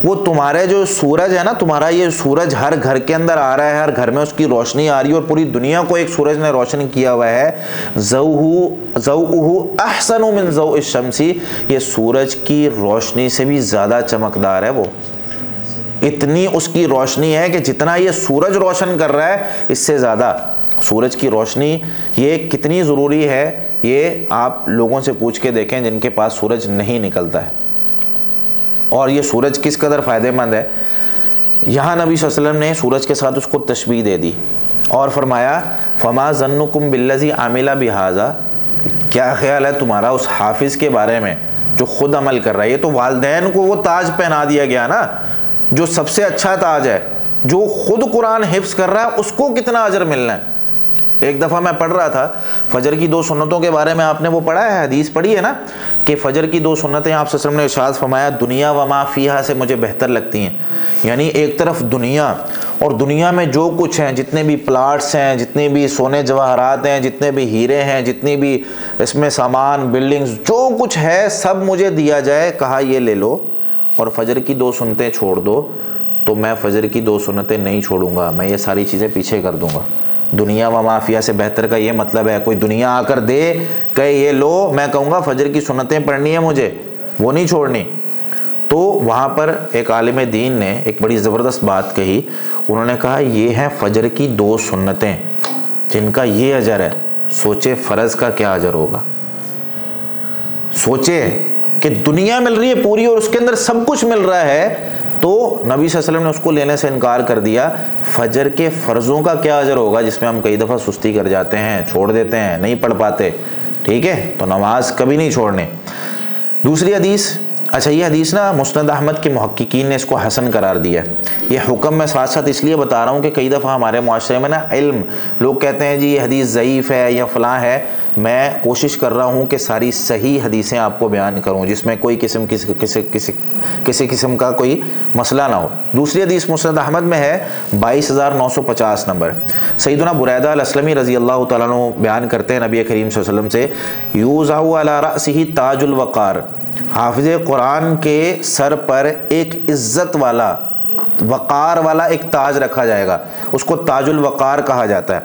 وہ تمہارے جو سورج ہے نا, تمہارا یہ سورج ہر گھر کے اندر آ رہا ہے, ہر گھر میں اس کی روشنی آ رہی ہے, اور پوری دنیا کو ایک سورج نے روشن کیا ہوا ہے. ضوءہ احسن من ضوء الشمس, یہ سورج کی روشنی سے بھی زیادہ چمکدار ہے. وہ اتنی اس کی روشنی ہے کہ جتنا یہ سورج روشن کر رہا ہے اس سے زیادہ. سورج کی روشنی یہ کتنی ضروری ہے, یہ آپ لوگوں سے پوچھ کے دیکھیں جن کے پاس سورج نہیں نکلتا ہے, اور یہ سورج کس قدر فائدہ مند ہے. یہاں نبی صلی اللہ علیہ وسلم نے سورج کے ساتھ اس کو تشبیہ دے دی اور فرمایا, فما ظنکم بالذی عمل بہذا, کیا خیال ہے تمہارا اس حافظ کے بارے میں جو خود عمل کر رہا ہے. یہ تو والدین کو وہ تاج پہنا دیا گیا نا, جو سب سے اچھا تاج ہے. جو خود قرآن حفظ کر رہا ہے اس کو کتنا اجر ملنا ہے. ایک دفعہ میں پڑھ رہا تھا فجر کی 2 سنتوں کے بارے میں, آپ نے وہ پڑھا ہے, حدیث پڑھی ہے نا, کہ فجر کی 2 سنتیں آپ صلی اللہ علیہ وسلم نے ارشاد فرمایا دنیا و ما فیہا سے مجھے بہتر لگتی ہیں. یعنی ایک طرف دنیا, اور دنیا میں جو کچھ ہیں, جتنے بھی پلاٹس ہیں, جتنے بھی سونے جواہرات ہیں, جتنے بھی ہیرے ہیں, جتنی بھی اس میں سامان, بلڈنگز, جو کچھ ہے سب مجھے دیا جائے, کہا یہ لے لو, اور فجر کی 2 سنتیں چھوڑ دو, تو میں فجر کی 2 سنتیں نہیں چھوڑوں گا, میں یہ ساری چیزیں پیچھے کر دوں گا. دنیا و مافیا سے بہتر کا یہ مطلب ہے, کوئی دنیا آ کر دے کہ یہ لو, میں کہوں گا فجر کی سنتیں پڑھنی ہے مجھے, وہ نہیں چھوڑنی. تو وہاں پر ایک عالم دین نے ایک بڑی زبردست بات کہی, انہوں نے کہا یہ ہیں فجر کی 2 سنتیں جن کا یہ اجر ہے, سوچے فرض کا کیا اجر ہوگا. سوچے کہ دنیا مل رہی ہے پوری اور اس کے اندر سب کچھ مل رہا ہے, تو نبی صلی اللہ علیہ وسلم نے اس کو لینے سے انکار کر دیا. فجر کے فرضوں کا کیا اجر ہوگا, جس میں ہم کئی دفعہ سستی کر جاتے ہیں, چھوڑ دیتے ہیں, نہیں پڑھ پاتے, ٹھیک ہے, تو نماز کبھی نہیں چھوڑنے. دوسری حدیث, اچھا یہ حدیث نا مسند احمد کے محققین نے اس کو حسن قرار دیا. یہ حکم میں ساتھ ساتھ اس لیے بتا رہا ہوں کہ کئی دفعہ ہمارے معاشرے میں نا علم, لوگ کہتے ہیں جی یہ حدیث ضعیف ہے یا فلاں ہے. میں کوشش کر رہا ہوں کہ ساری صحیح حدیثیں آپ کو بیان کروں جس میں کوئی کسی قسم کا کوئی مسئلہ نہ ہو. دوسری حدیث مسند احمد میں ہے 22950 نمبر. سیدنا بریدہ الاسلمی رضی اللہ تعالیٰ عنہ بیان کرتے ہیں نبی کریم صلی اللہ علیہ وسلم سے, یوضع علی رأسہ تاج الوقار, حافظ قرآن کے سر پر ایک عزت والا, وقار والا ایک تاج رکھا جائے گا, اس کو تاج الوقار کہا جاتا ہے.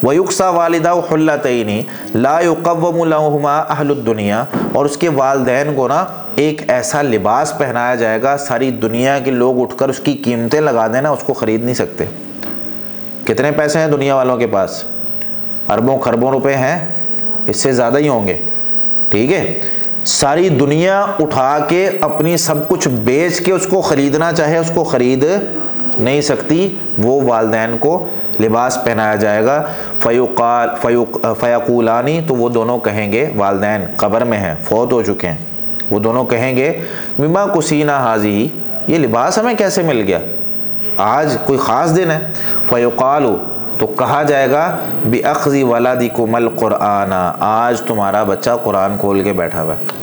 وَيُقْسَى وَالِدَهُ حُلَّتَيْنِ لَا يُقَوَّمُ لَهُمَا أَهْلُ الدُّنْيَا, اور اس کے والدین کو نا ایک ایسا لباس پہنایا جائے گا, ساری دنیا کے لوگ اٹھ کر اس کی قیمتیں لگا دینا, اس کو خرید نہیں سکتے. کتنے پیسے ہیں دنیا والوں کے پاس, اربوں خربوں روپے ہیں, اس سے زیادہ ہی ہوں گے, ٹھیک ہے. ساری دنیا اٹھا کے اپنی سب کچھ بیچ کے اس کو خریدنا چاہے اس کو خرید نہیں سکتی، وہ والدین کو لباس پہنایا جائے گا. فیقولانی، تو وہ دونوں کہیں گے، والدین قبر میں ہیں، فوت ہو چکے ہیں، وہ دونوں کہیں گے بما کسینا حاضی، یہ لباس ہمیں کیسے مل گیا، آج کوئی خاص دن ہے. فیقال، تو کہا جائے گا بِأَخْذِ وَلَدِكُمَ الْقُرْآنَ، آج تمہارا بچہ قرآن کھول کے بیٹھا ہوا ہے،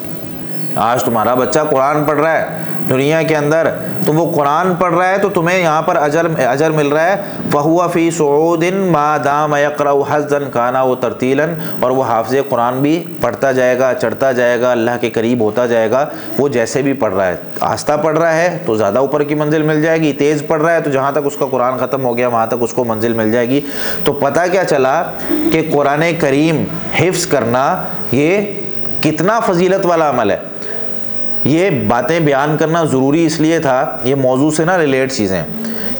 آج تمہارا بچہ قرآن پڑھ رہا ہے دنیا کے اندر، تو وہ قرآن پڑھ رہا ہے تو تمہیں یہاں پر اجر مل رہا ہے. فَهُوَ فِي صُعُودٍ مَا دَامَ يَقْرَأُ حَفْظًا كَانَ وَتَرْتِيلًا، اور وہ حافظ قرآن بھی پڑھتا جائے گا، چڑھتا جائے گا، اللہ کے قریب ہوتا جائے گا. وہ جیسے بھی پڑھ رہا ہے، آہستہ پڑھ رہا ہے تو زیادہ اوپر کی منزل مل جائے گی، تیز پڑھ رہا ہے تو جہاں تک اس کا قرآن ختم ہو گیا وہاں تک اس کو منزل مل جائے گی. تو پتہ کیا چلا کہ قرآن کریم حفظ کرنا یہ کتنا فضیلت والا عمل ہے. یہ باتیں بیان کرنا ضروری اس لیے تھا، یہ موضوع سے ریلیٹ چیزیں،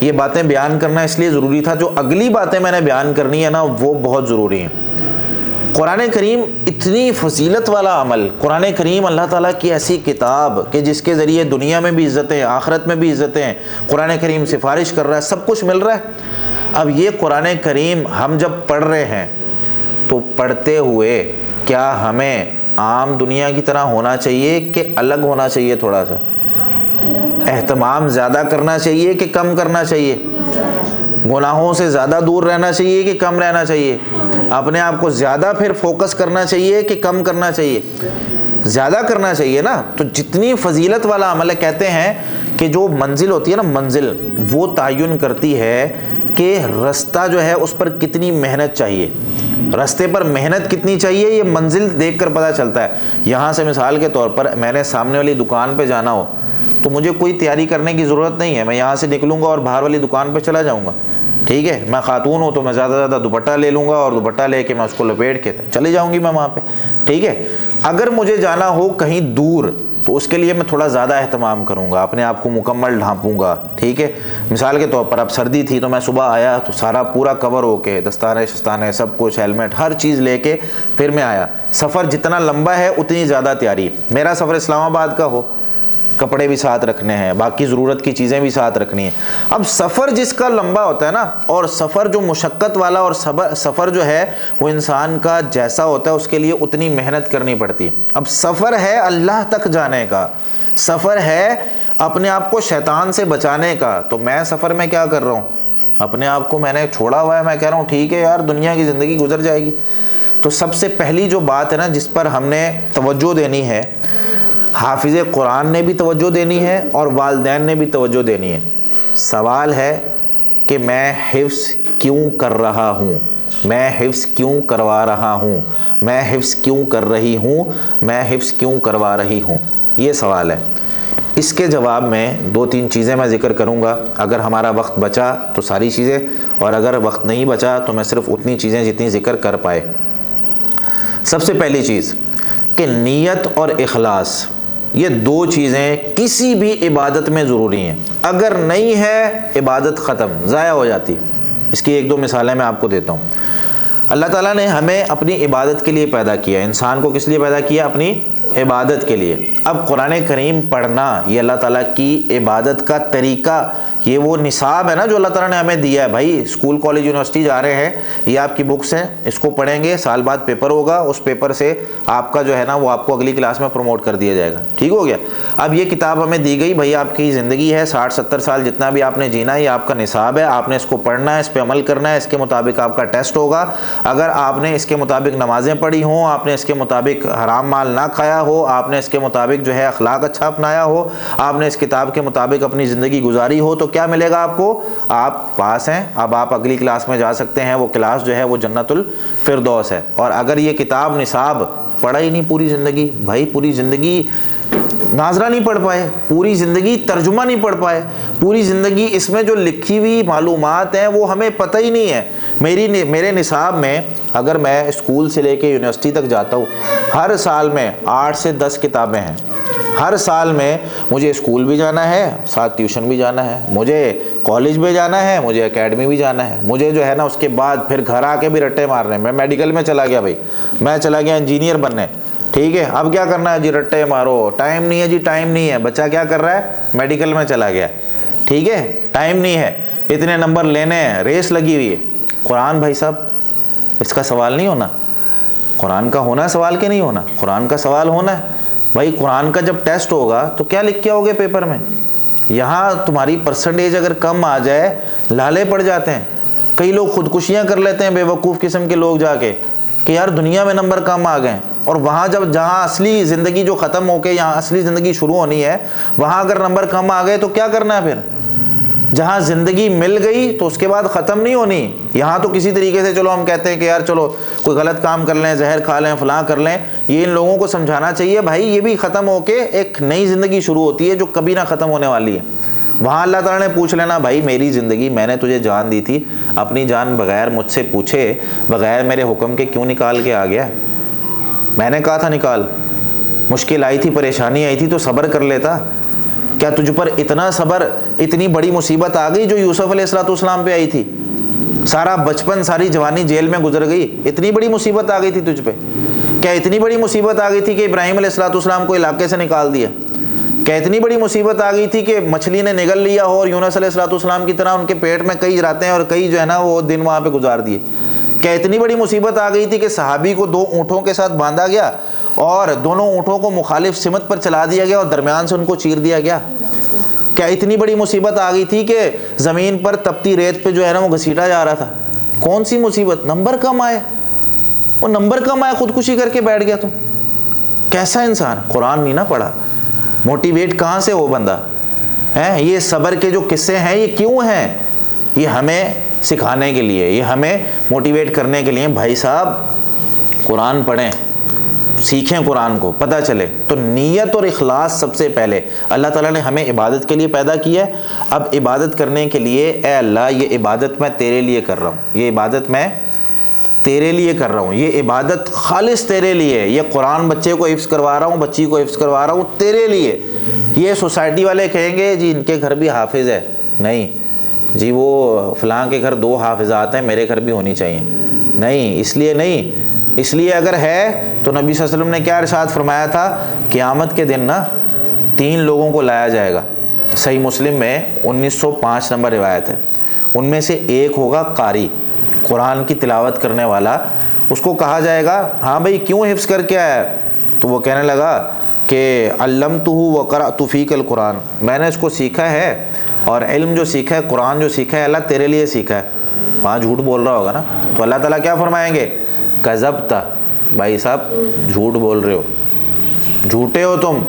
یہ باتیں بیان کرنا اس لیے ضروری تھا، جو اگلی باتیں میں نے بیان کرنی ہے وہ بہت ضروری ہیں. قرآن کریم اتنی فضیلت والا عمل، قرآن کریم اللہ تعالیٰ کی ایسی کتاب کہ جس کے ذریعے دنیا میں بھی عزتیں، آخرت میں بھی عزتیں، قرآن کریم سفارش کر رہا ہے، سب کچھ مل رہا ہے. اب یہ قرآن کریم ہم جب پڑھ رہے ہیں تو پڑھتے ہوئے کیا ہمیں عام دنیا کی طرح ہونا چاہیے کہ الگ ہونا چاہیے، تھوڑا سا اہتمام زیادہ کرنا چاہیے کہ کم کرنا چاہیے، گناہوں سے زیادہ دور رہنا چاہیے کہ کم رہنا چاہیے، اپنے آپ کو زیادہ پھر فوکس کرنا چاہیے کہ کم کرنا چاہیے؟ زیادہ کرنا چاہیے نا. تو جتنی فضیلت والا عمل ہے، کہتے ہیں کہ جو منزل ہوتی ہے نا، منزل وہ تعین کرتی ہے کہ رستہ جو ہے اس پر کتنی محنت چاہیے، رستے پر محنت کتنی چاہیے، یہ منزل دیکھ کر پتہ چلتا ہے. یہاں سے مثال کے طور پر میں نے سامنے والی دکان پہ جانا ہو تو مجھے کوئی تیاری کرنے کی ضرورت نہیں ہے، میں یہاں سے نکلوں گا اور باہر والی دکان پہ چلا جاؤں گا. ٹھیک ہے، میں خاتون ہوں تو میں زیادہ زیادہ دوپٹہ لے لوں گا اور دوپٹہ لے کے میں اس کو لپیٹ کے چلی جاؤں گی میں وہاں پہ. ٹھیک ہے، اگر مجھے جانا ہو کہیں دور تو اس کے لیے میں تھوڑا زیادہ اہتمام کروں گا، اپنے آپ کو مکمل ڈھانپوں گا. ٹھیک ہے، مثال کے طور پر اب سردی تھی تو میں صبح آیا تو سارا پورا کور ہو کے، دستانے شستانے سب کچھ، ہیلمٹ ہر چیز لے کے پھر میں آیا. سفر جتنا لمبا ہے اتنی زیادہ تیاری. میرا سفر اسلام آباد کا ہو، کپڑے بھی ساتھ رکھنے ہیں، باقی ضرورت کی چیزیں بھی ساتھ رکھنی ہیں. اب سفر جس کا لمبا ہوتا ہے نا، اور سفر جو مشقت والا، اور سفر جو ہے وہ انسان کا جیسا ہوتا ہے اس کے لیے اتنی محنت کرنی پڑتی ہے. اب سفر ہے اللہ تک جانے کا، سفر ہے اپنے آپ کو شیطان سے بچانے کا. تو میں سفر میں کیا کر رہا ہوں، اپنے آپ کو میں نے چھوڑا ہوا ہے، میں کہہ رہا ہوں ٹھیک ہے یار دنیا کی زندگی گزر جائے گی. تو سب سے پہلی جو بات ہے نا جس پر ہم نے توجہ دینی ہے، حافظ قرآن نے بھی توجہ دینی ہے اور والدین نے بھی توجہ دینی ہے. سوال ہے کہ میں حفظ کیوں کر رہا ہوں، میں حفظ کیوں کروا رہا ہوں، میں حفظ کیوں کر رہی ہوں، میں حفظ کیوں کروا رہی ہوں، یہ سوال ہے. اس کے جواب میں 2-3 چیزیں میں ذکر کروں گا. اگر ہمارا وقت بچا تو ساری چیزیں، اور اگر وقت نہیں بچا تو میں صرف اتنی چیزیں جتنی ذکر کر پائے. سب سے پہلی چیز کہ نیت اور اخلاص، یہ 2 چیزیں کسی بھی عبادت میں ضروری ہیں. اگر نہیں ہے عبادت ختم، ضائع ہو جاتی. اس کی 1-2 مثالیں میں آپ کو دیتا ہوں. اللہ تعالیٰ نے ہمیں اپنی عبادت کے لیے پیدا کیا، انسان کو کس لیے پیدا کیا؟ اپنی عبادت کے لیے. اب قرآن کریم پڑھنا یہ اللہ تعالیٰ کی عبادت کا طریقہ، یہ وہ نصاب ہے نا جو اللہ تعالیٰ نے ہمیں دیا ہے. بھائی اسکول کالج یونیورسٹی جا رہے ہیں، یہ آپ کی بکس ہیں، اس کو پڑھیں گے، سال بعد پیپر ہوگا، اس پیپر سے آپ کا جو ہے نا وہ آپ کو اگلی کلاس میں پروموٹ کر دیا جائے گا. ٹھیک ہو گیا. اب یہ کتاب ہمیں دی گئی، بھائی آپ کی زندگی ہے 60-70 سال، جتنا بھی آپ نے جینا ہے یہ آپ کا نصاب ہے، آپ نے اس کو پڑھنا ہے، اس پہ عمل کرنا ہے، اس کے مطابق آپ کا ٹیسٹ ہوگا. اگر آپ نے اس کے مطابق نمازیں پڑھی ہوں، آپ نے اس کے مطابق حرام مال نہ کھایا ہو، آپ نے اس کے مطابق جو ہے اخلاق اچھا اپنایا ہو، آپ نے اس کتاب کے مطابق اپنی زندگی گزاری ہو، تو کیا ملے گا آپ کو؟ آپ پاس ہیں. اب آپ اگلی کلاس میں جا سکتے ہیں، وہ کلاس جو ہے وہ جنت الفردوس ہے. اور اگر یہ کتاب نصاب پڑھا ہی نہیں پوری زندگی، بھائی پوری زندگی ناظرہ نہیں پڑھ پائے، پوری زندگی ترجمہ نہیں پڑھ پائے، پوری زندگی اس میں جو لکھی ہوئی معلومات ہیں وہ ہمیں پتہ ہی نہیں ہے. میرے نصاب میں اگر میں اسکول سے لے کے یونیورسٹی تک جاتا ہوں، ہر سال میں 8 سے 10 کتابیں ہیں. ہر سال میں مجھے اسکول بھی جانا ہے، ساتھ ٹیوشن بھی جانا ہے، مجھے کالج بھی جانا ہے، مجھے اکیڈمی بھی جانا ہے، مجھے جو ہے نا اس کے بعد پھر گھر آ کے بھی رٹے مارنے. میں میڈیکل میں چلا گیا، بھائی میں چلا گیا انجینئر بننے. ٹھیک ہے، اب کیا کرنا ہے جی؟ رٹے مارو. ٹائم نہیں ہے جی، ٹائم نہیں ہے. بچہ کیا کر رہا ہے؟ میڈیکل میں چلا گیا. ٹھیک ہے، ٹائم نہیں ہے، اتنے نمبر لینے ہیں، ریس لگی ہوئی ہے۔ قرآن بھائی صاحب اس کا سوال نہیں ہونا، قرآن کا ہونا سوال کہ نہیں ہونا، قرآن کا سوال ہونا ہے بھائی۔ قرآن کا جب ٹیسٹ ہوگا تو کیا لکھ کے آؤ گے پیپر میں؟ یہاں تمہاری پرسنٹیج اگر کم آ جائے لالے پڑ جاتے ہیں، کئی لوگ خودکشیاں کر لیتے ہیں، بے وقوف قسم کے لوگ جا کے کہ یار دنیا میں نمبر کم آ گئے، اور وہاں جہاں اصلی زندگی جو ختم ہو کے یہاں اصلی زندگی شروع ہونی ہے، وہاں اگر نمبر کم آ گئے تو کیا کرنا ہے پھر؟ جہاں زندگی مل گئی تو اس کے بعد ختم نہیں ہونی، یہاں تو کسی طریقے سے چلو ہم کہتے ہیں کہ یار چلو کوئی غلط کام کر لیں، زہر کھا لیں، فلاں کر لیں، یہ ان لوگوں کو سمجھانا چاہیے بھائی یہ بھی ختم ہو کے ایک نئی زندگی شروع ہوتی ہے جو کبھی نہ ختم ہونے والی ہے۔ وہاں اللہ تعالیٰ نے پوچھ لینا بھائی میری زندگی میں نے تجھے جان دی تھی، اپنی جان بغیر مجھ سے پوچھے، بغیر میرے حکم کے کیوں نکال کے آ گیا؟ میں نے کہا تھا نکال، مشکل آئی تھی، پریشانی آئی تھی تو صبر کر لیتا، کیا تجھ پر اتنا صبر، اتنی بڑی مصیبت آ گئی جو یوسف علیہ السلام پہ آئی تھی؟ سارا بچپن ساری جوانی جیل میں گزر گئی، اتنی بڑی مصیبت آ گئی تھی تجھ پہ؟ کیا اتنی بڑی مصیبت آ گئی تھی کہ ابراہیم علیہ السلام کو علاقے سے نکال دیا؟ کیا اتنی بڑی مصیبت آ گئی تھی کہ مچھلی نے نگل لیا ہو اور یونس علیہ السلام کی طرح ان کے پیٹ میں کئی راتیں اور کئی جو ہے نا وہ دن وہاں پہ گزار دیے؟ کیا اتنی بڑی مصیبت آ گئی تھی کہ صحابی کو 2 اونٹوں کے ساتھ باندھا گیا اور دونوں اونٹوں کو مخالف سمت پر چلا دیا گیا اور درمیان سے ان کو چیر دیا گیا؟ کیا اتنی بڑی مصیبت آ گئی تھی کہ زمین پر تپتی ریت پہ جو ہے نا وہ گھسیٹا جا رہا تھا؟ کون سی مصیبت؟ نمبر کم آئے، وہ نمبر کم آئے خودکشی کر کے بیٹھ گیا تو کیسا انسان؟ قرآن نہیں نہ پڑھا، موٹیویٹ کہاں سے وہ بندہ ہے؟ یہ صبر کے جو قصے ہیں یہ کیوں ہیں؟ یہ ہمیں سکھانے کے لیے، یہ ہمیں موٹیویٹ کرنے کے لیے۔ بھائی صاحب قرآن پڑھیں، سیکھیں قرآن کو، پتہ چلے۔ تو نیت اور اخلاص سب سے پہلے، اللہ تعالیٰ نے ہمیں عبادت کے لیے پیدا کیا ہے، اب عبادت کرنے کے لیے اے اللہ یہ عبادت میں تیرے لیے کر رہا ہوں، یہ عبادت میں تیرے لیے کر رہا ہوں، یہ عبادت خالص تیرے لیے، یہ قرآن بچے کو حفظ کروا رہا ہوں، بچی کو حفظ کروا رہا ہوں تیرے لیے۔ یہ سوسائٹی والے کہیں گے جی ان کے گھر بھی حافظ ہے، نہیں جی وہ فلاں کے گھر 2 حافظات ہیں، میرے گھر بھی ہونی چاہیے، نہیں، اس لیے نہیں، اس لیے اگر ہے تو نبی صلی اللہ علیہ وسلم نے کیا ارشاد فرمایا تھا؟ قیامت کے دن نا 3 لوگوں کو لایا جائے گا، صحیح مسلم میں 1905 نمبر روایت ہے، ان میں سے ایک ہوگا قاری، قرآن کی تلاوت کرنے والا، اس کو کہا جائے گا ہاں بھائی کیوں حفظ کر کے آیا؟ تو وہ کہنے لگا کہ علمتہ وقرأت فیک القرآن، میں نے اس کو سیکھا ہے اور علم جو سیکھا ہے، قرآن جو سیکھا ہے اللہ تیرے لیے سیکھا ہے۔ وہاں جھوٹ بول رہا ہوگا نا، تو اللہ تعالیٰ کیا فرمائیں گے؟ کذبت، بھائی صاحب جھوٹ بول رہے ہو، جھوٹے ہو تم،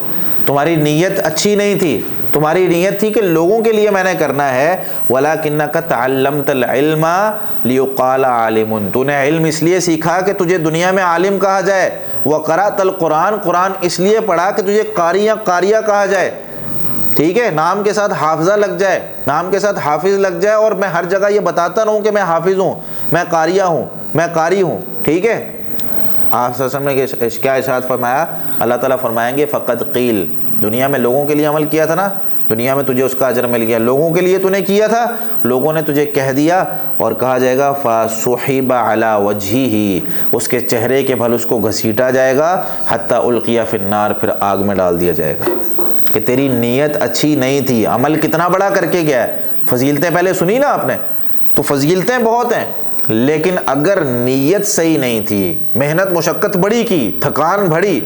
تمہاری نیت اچھی نہیں تھی، تمہاری نیت تھی کہ لوگوں کے لیے میں نے کرنا ہے، وَلَكِنَّكَ تَعَلَّمْتَ الْعِلْمَ لِيُقَالَ عَالِمٌ، تو نے علم اس لیے سیکھا کہ تجھے دنیا میں عالم کہا جائے، وَقَرَأْتَ الْقُرْآنَ، قرآن اس لیے پڑھا کہ تجھے قاری یا قاریہ کہا جائے، ٹھیک ہے، نام کے ساتھ حافظہ لگ جائے، نام کے ساتھ حافظ لگ جائے، اور میں ہر جگہ یہ بتاتا رہوں کہ میں حافظ ہوں، میں قاریہ ہوں، میں قاری ہوں، ٹھیک ہے۔ آپ صلی اللہ علیہ وسلم نے کیا ارشاد فرمایا؟ اللہ تعالیٰ فرمائیں گے فقد قیل، دنیا میں لوگوں کے لیے عمل کیا تھا نا، دنیا میں تجھے اس کا اجر مل گیا، لوگوں کے لیے تو نے کیا تھا، لوگوں نے تجھے کہہ دیا، اور کہا جائے گا فَصُحِبَ عَلَى وَجْهِهِ، اس کے چہرے کے بھل اس کو گھسیٹا جائے گا، حَتَّى أُلْقِيَ فِي النَّارِ، پھر آگ میں ڈال دیا جائے گا کہ تیری نیت اچھی نہیں تھی، عمل کتنا بڑا کر کے گیا ہے۔ فضیلتیں پہلے سنی نا آپ نے، تو فضیلتیں بہت ہیں، لیکن اگر نیت صحیح نہیں تھی، محنت مشقت بڑی کی، تھکان بڑی،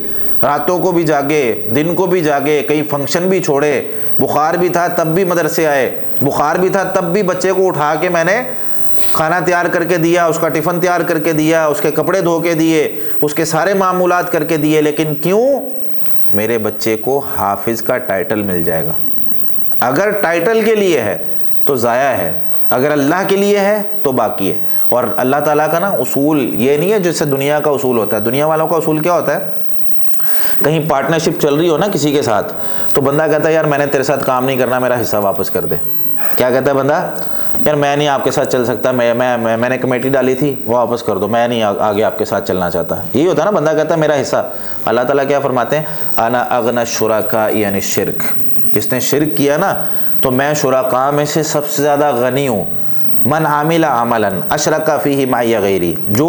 راتوں کو بھی جاگے، دن کو بھی جاگے، کئی فنکشن بھی چھوڑے، بخار بھی تھا تب بھی مدرسے آئے، بخار بھی تھا تب بھی بچے کو اٹھا کے میں نے کھانا تیار کر کے دیا، اس کا ٹفن تیار کر کے دیا، اس کے کپڑے دھو کے دیے، اس کے سارے معمولات کر کے دیے، لیکن کیوں؟ میرے بچے کو حافظ کا ٹائٹل مل جائے گا۔ اگر ٹائٹل کے لیے ہے تو ضائع ہے، اگر اللہ کے لیے ہے تو باقی ہے۔ اور اللہ تعالیٰ کا نا اصول یہ نہیں ہے جیسے دنیا کا اصول ہوتا ہے، دنیا والوں کا اصول کیا ہوتا ہے؟ کہیں پارٹنرشپ چل رہی ہو نا کسی کے ساتھ، تو بندہ کہتا ہے یار میں نے تیرے ساتھ کام نہیں کرنا، میرا حصہ واپس کر دے۔ کیا کہتا ہے بندہ؟ یار میں نہیں آپ کے ساتھ چل سکتا، میں نے کمیٹی ڈالی تھی وہ واپس کر دو، میں نہیں آگے آپ کے ساتھ چلنا چاہتا۔ یہی ہوتا ہے نا، بندہ کہتا ہے میرا حصہ۔ اللہ تعالیٰ کیا فرماتے ہیں؟ انا اغنى الشرکاء عن الشرک، جس نے شرک کیا نا تو میں شرکاء میں سے سب سے زیادہ غنی ہوں۔ من عامل عملا اشرک فیہ معی غیری، جو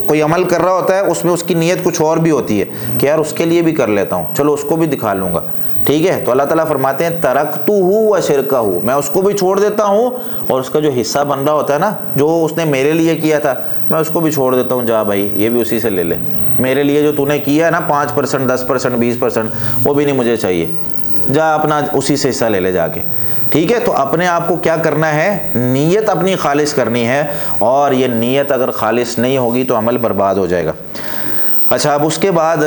کوئی عمل کر رہا ہوتا ہے اس میں اس کی نیت کچھ اور بھی ہوتی ہے کہ یار اس کے لیے بھی کر لیتا ہوں، چلو اس کو بھی دکھا لوں گا، ٹھیک ہے. تو اللہ تعالیٰ فرماتے ہیں ترکتہ و شرکہ، میں اس کو بھی چھوڑ دیتا ہوں اور اس کا جو حصہ بن رہا ہوتا ہے نا، جو اس نے میرے لیے کیا تھا، میں اس کو بھی چھوڑ دیتا ہوں. جا بھائی یہ بھی اسی سے لے لے، میرے لیے جو تو نے کیا ہے نا 5%، 10%، 20%، وہ بھی نہیں مجھے چاہیے، جا اپنا اسی سے حصہ لے لے جا کے. ٹھیک ہے. تو اپنے آپ کو کیا کرنا ہے، نیت اپنی خالص کرنی ہے، اور یہ نیت اگر خالص نہیں ہوگی تو عمل برباد ہو جائے گا. اچھا، اب اس کے بعد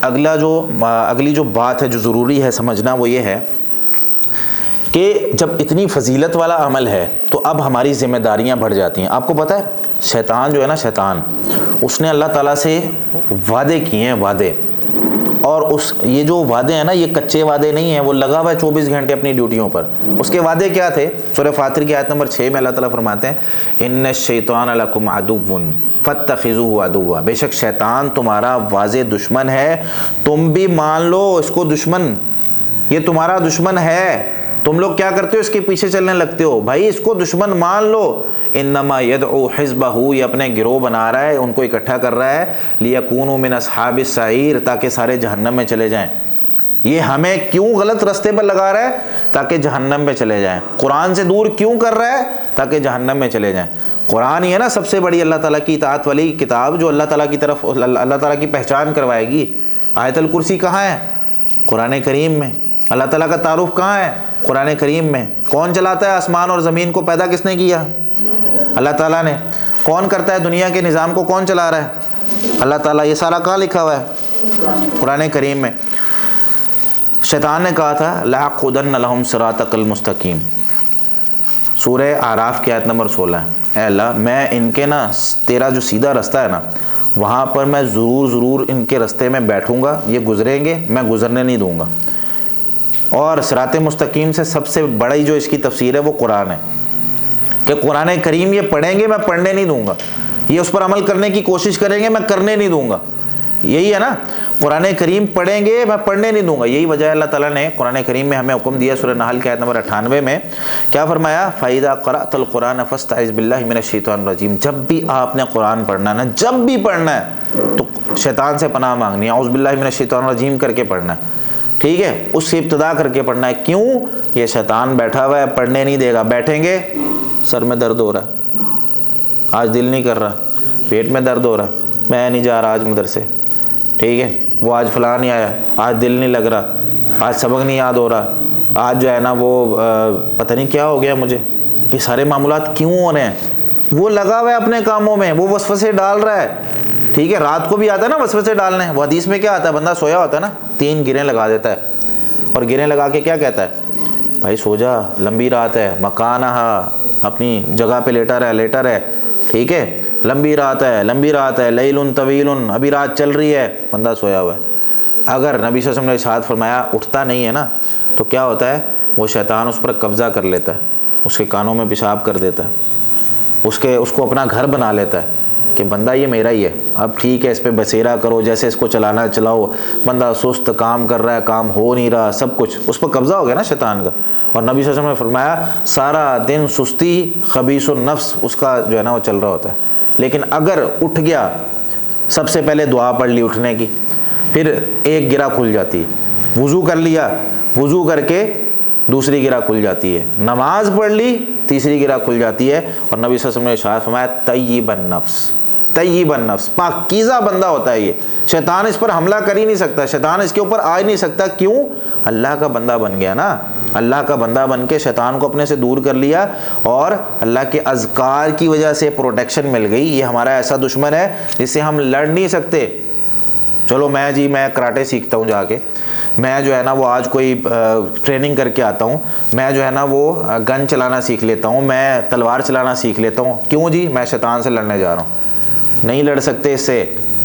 اگلی جو بات ہے جو ضروری ہے سمجھنا، وہ یہ ہے کہ جب اتنی فضیلت والا عمل ہے تو اب ہماری ذمہ داریاں بڑھ جاتی ہیں. آپ کو پتہ ہے شیطان جو ہے نا، شیطان اس نے اللہ تعالیٰ سے وعدے کیے ہیں، وعدے. اور یہ جو وعدے ہیں نا، یہ کچے وعدے نہیں ہیں، وہ لگا ہوا ہے 24 گھنٹے اپنی ڈیوٹیوں پر. اس کے وعدے کیا تھے؟ سورہ فاطر کی آیت نمبر 6 میں اللہ تعالیٰ فرماتے ہیں ان الشیطان لکم عدو فاتخذوہ عدوا، بے شک شیطان تمہارا واضح دشمن ہے، تم بھی مان لو اس کو دشمن، یہ تمہارا دشمن ہے. تم لوگ کیا کرتے ہو؟ اس کے پیچھے چلنے لگتے ہو. بھائی اس کو دشمن مان لو. انما یدعو حزبہ، یہ اپنے گروہ بنا رہا ہے، ان کو اکٹھا کر رہا ہے، لیکونوا من اصحاب السعیر، تاکہ سارے جہنم میں چلے جائیں. یہ ہمیں کیوں غلط راستے پر لگا رہا ہے؟ تاکہ جہنم میں چلے جائیں. قرآن سے دور کیوں کر رہا ہے؟ تاکہ جہنم میں چلے جائیں. قرآن ہی ہے نا سب سے بڑی اللہ تعالیٰ کی اطاعت والی کتاب، جو اللہ تعالیٰ کی طرف اللہ تعالیٰ کی پہچان کروائے گی. آیت الکرسی کہاں ہے؟ قرآن کریم میں. اللہ تعالیٰ کا تعارف کہاں ہے؟ قرآن کریم میں. کون چلاتا ہے آسمان اور زمین کو؟ پیدا کس نے کیا؟ اللہ تعالیٰ نے. کون کرتا ہے دنیا کے نظام کو؟ کون چلا رہا ہے؟ اللہ تعالیٰ. یہ سارا کہاں لکھا ہوا ہے؟ قرآن کریم میں. شیطان نے کہا تھا لَأَقْعُدَنَّ لَهُمْ صِرَاطَكَ الْمُسْتَقِيمَ، سورہ اعراف کی آیت نمبر 16 ہے. اے اللہ میں ان کے نا تیرا جو سیدھا رستہ ہے نا، وہاں پر میں ضرور ان کے رستے میں بیٹھوں گا، یہ گزریں گے میں گزرنے نہیں دوں گا. اور صراط مستقیم سے سب سے بڑی جو اس کی تفسیر ہے وہ قرآن ہے، کہ قرآن کریم یہ پڑھیں گے میں پڑھنے نہیں دوں گا، یہ اس پر عمل کرنے کی کوشش کریں گے میں کرنے نہیں دوں گا. یہی ہے نا، قرآن کریم پڑھیں گے میں پڑھنے نہیں دوں گا. یہی وجہ اللہ تعالیٰ نے قرآن کریم میں ہمیں حکم دیا. سورہ نحل کی آیت نمبر 98 میں کیا فرمایا؟ فَإِذَا قَرَأْتَ الْقُرْآنَ فَاسْتَعِذْ بِاللَّهِ مِنَ الشَّيْطَانِ الرَّجِيمِ، جب بھی آپ نے قرآن پڑھنا ہے نا، جب بھی پڑھنا ہے تو شیطان سے پناہ مانگنی ہے، اعوذ باللہ من الشیطان الرجیم کر کے پڑھنا ہے. ٹھیک ہے، اس سے ابتدا کر کے پڑھنا ہے. کیوں؟ یہ شیطان بیٹھا ہوا ہے، پڑھنے نہیں دے گا. بیٹھیں گے سر میں درد ہو رہا ہے، آج دل نہیں کر رہا، پیٹ میں درد ہو رہا ہے، میں نہیں جا رہا آج مدرسے. ٹھیک ہے، وہ آج فلاں نہیں آیا، آج دل نہیں لگ رہا، آج سبق نہیں یاد ہو رہا، آج جو ہے نا وہ پتہ نہیں کیا ہو گیا مجھے. یہ سارے معاملات کیوں ہو رہے ہیں؟ وہ لگا ہوا ہے اپنے کاموں میں، وہ وسوسے ڈال رہا ہے. ٹھیک ہے، رات کو بھی آتا ہے نا وسوسے ڈالنے. وہ حدیث میں کیا آتا ہے؟ بندہ سویا ہوتا ہے نا، 3 گریں لگا دیتا ہے، اور گریں لگا کے کیا کہتا ہے؟ بھائی سو جا، لمبی رات ہے، مکانہا، اپنی جگہ پہ لیٹا رہے. ٹھیک ہے، لمبی رات ہے، لیل طویل، ابھی رات چل رہی ہے، بندہ سویا ہوا ہے. اگر نبی صلی اللہ علیہ وسلم نے ارشاد فرمایا اٹھتا نہیں ہے نا، تو کیا ہوتا ہے؟ وہ شیطان اس پر قبضہ کر لیتا ہے، اس کے کانوں میں پیشاب کر دیتا ہے، اس کو اپنا گھر بنا لیتا ہے کہ بندہ یہ میرا ہی ہے، اب ٹھیک ہے اس پہ بسیرا کرو، جیسے اس کو چلانا چلاؤ. بندہ سست کام کر رہا ہے، کام ہو نہیں رہا، سب کچھ اس پر قبضہ ہو گیا نا شیطان کا. اور نبی صلی اللہ علیہ وسلم نے فرمایا سارا دن سستی، خبیث النفس اس کا جو ہے نا وہ چل رہا ہوتا ہے. لیکن اگر اٹھ گیا، سب سے پہلے دعا پڑھ لی اٹھنے کی، پھر ایک گرہ کھل جاتی ہے. وضو کر لیا، وضو کر کے دوسری گرہ کھل جاتی ہے. نماز پڑھ لی، تیسری گرہ کھل جاتی ہے. اور نبی صلی اللہ علیہ وسلم نے ارشاد فرمایا طیب النفس، پاکیزہ بندہ ہوتا ہے یہ. شیطان اس پر حملہ کر ہی نہیں سکتا، شیطان اس کے اوپر آ ہی نہیں سکتا. کیوں؟ اللہ کا بندہ بن گیا نا. اللہ کا بندہ بن کے شیطان کو اپنے سے دور کر لیا، اور اللہ کے اذکار کی وجہ سے پروٹیکشن مل گئی. یہ ہمارا ایسا دشمن ہے جس سے ہم لڑ نہیں سکتے. چلو میں کراٹے سیکھتا ہوں جا کے، میں جو ہے نا وہ آج کوئی ٹریننگ کر کے آتا ہوں، میں جو ہے نا وہ گن چلانا سیکھ لیتا ہوں، میں تلوار چلانا سیکھ لیتا ہوں. کیوں جی؟ میں شیطان سے لڑنے جا رہا ہوں. نہیں لڑ سکتے اس سے.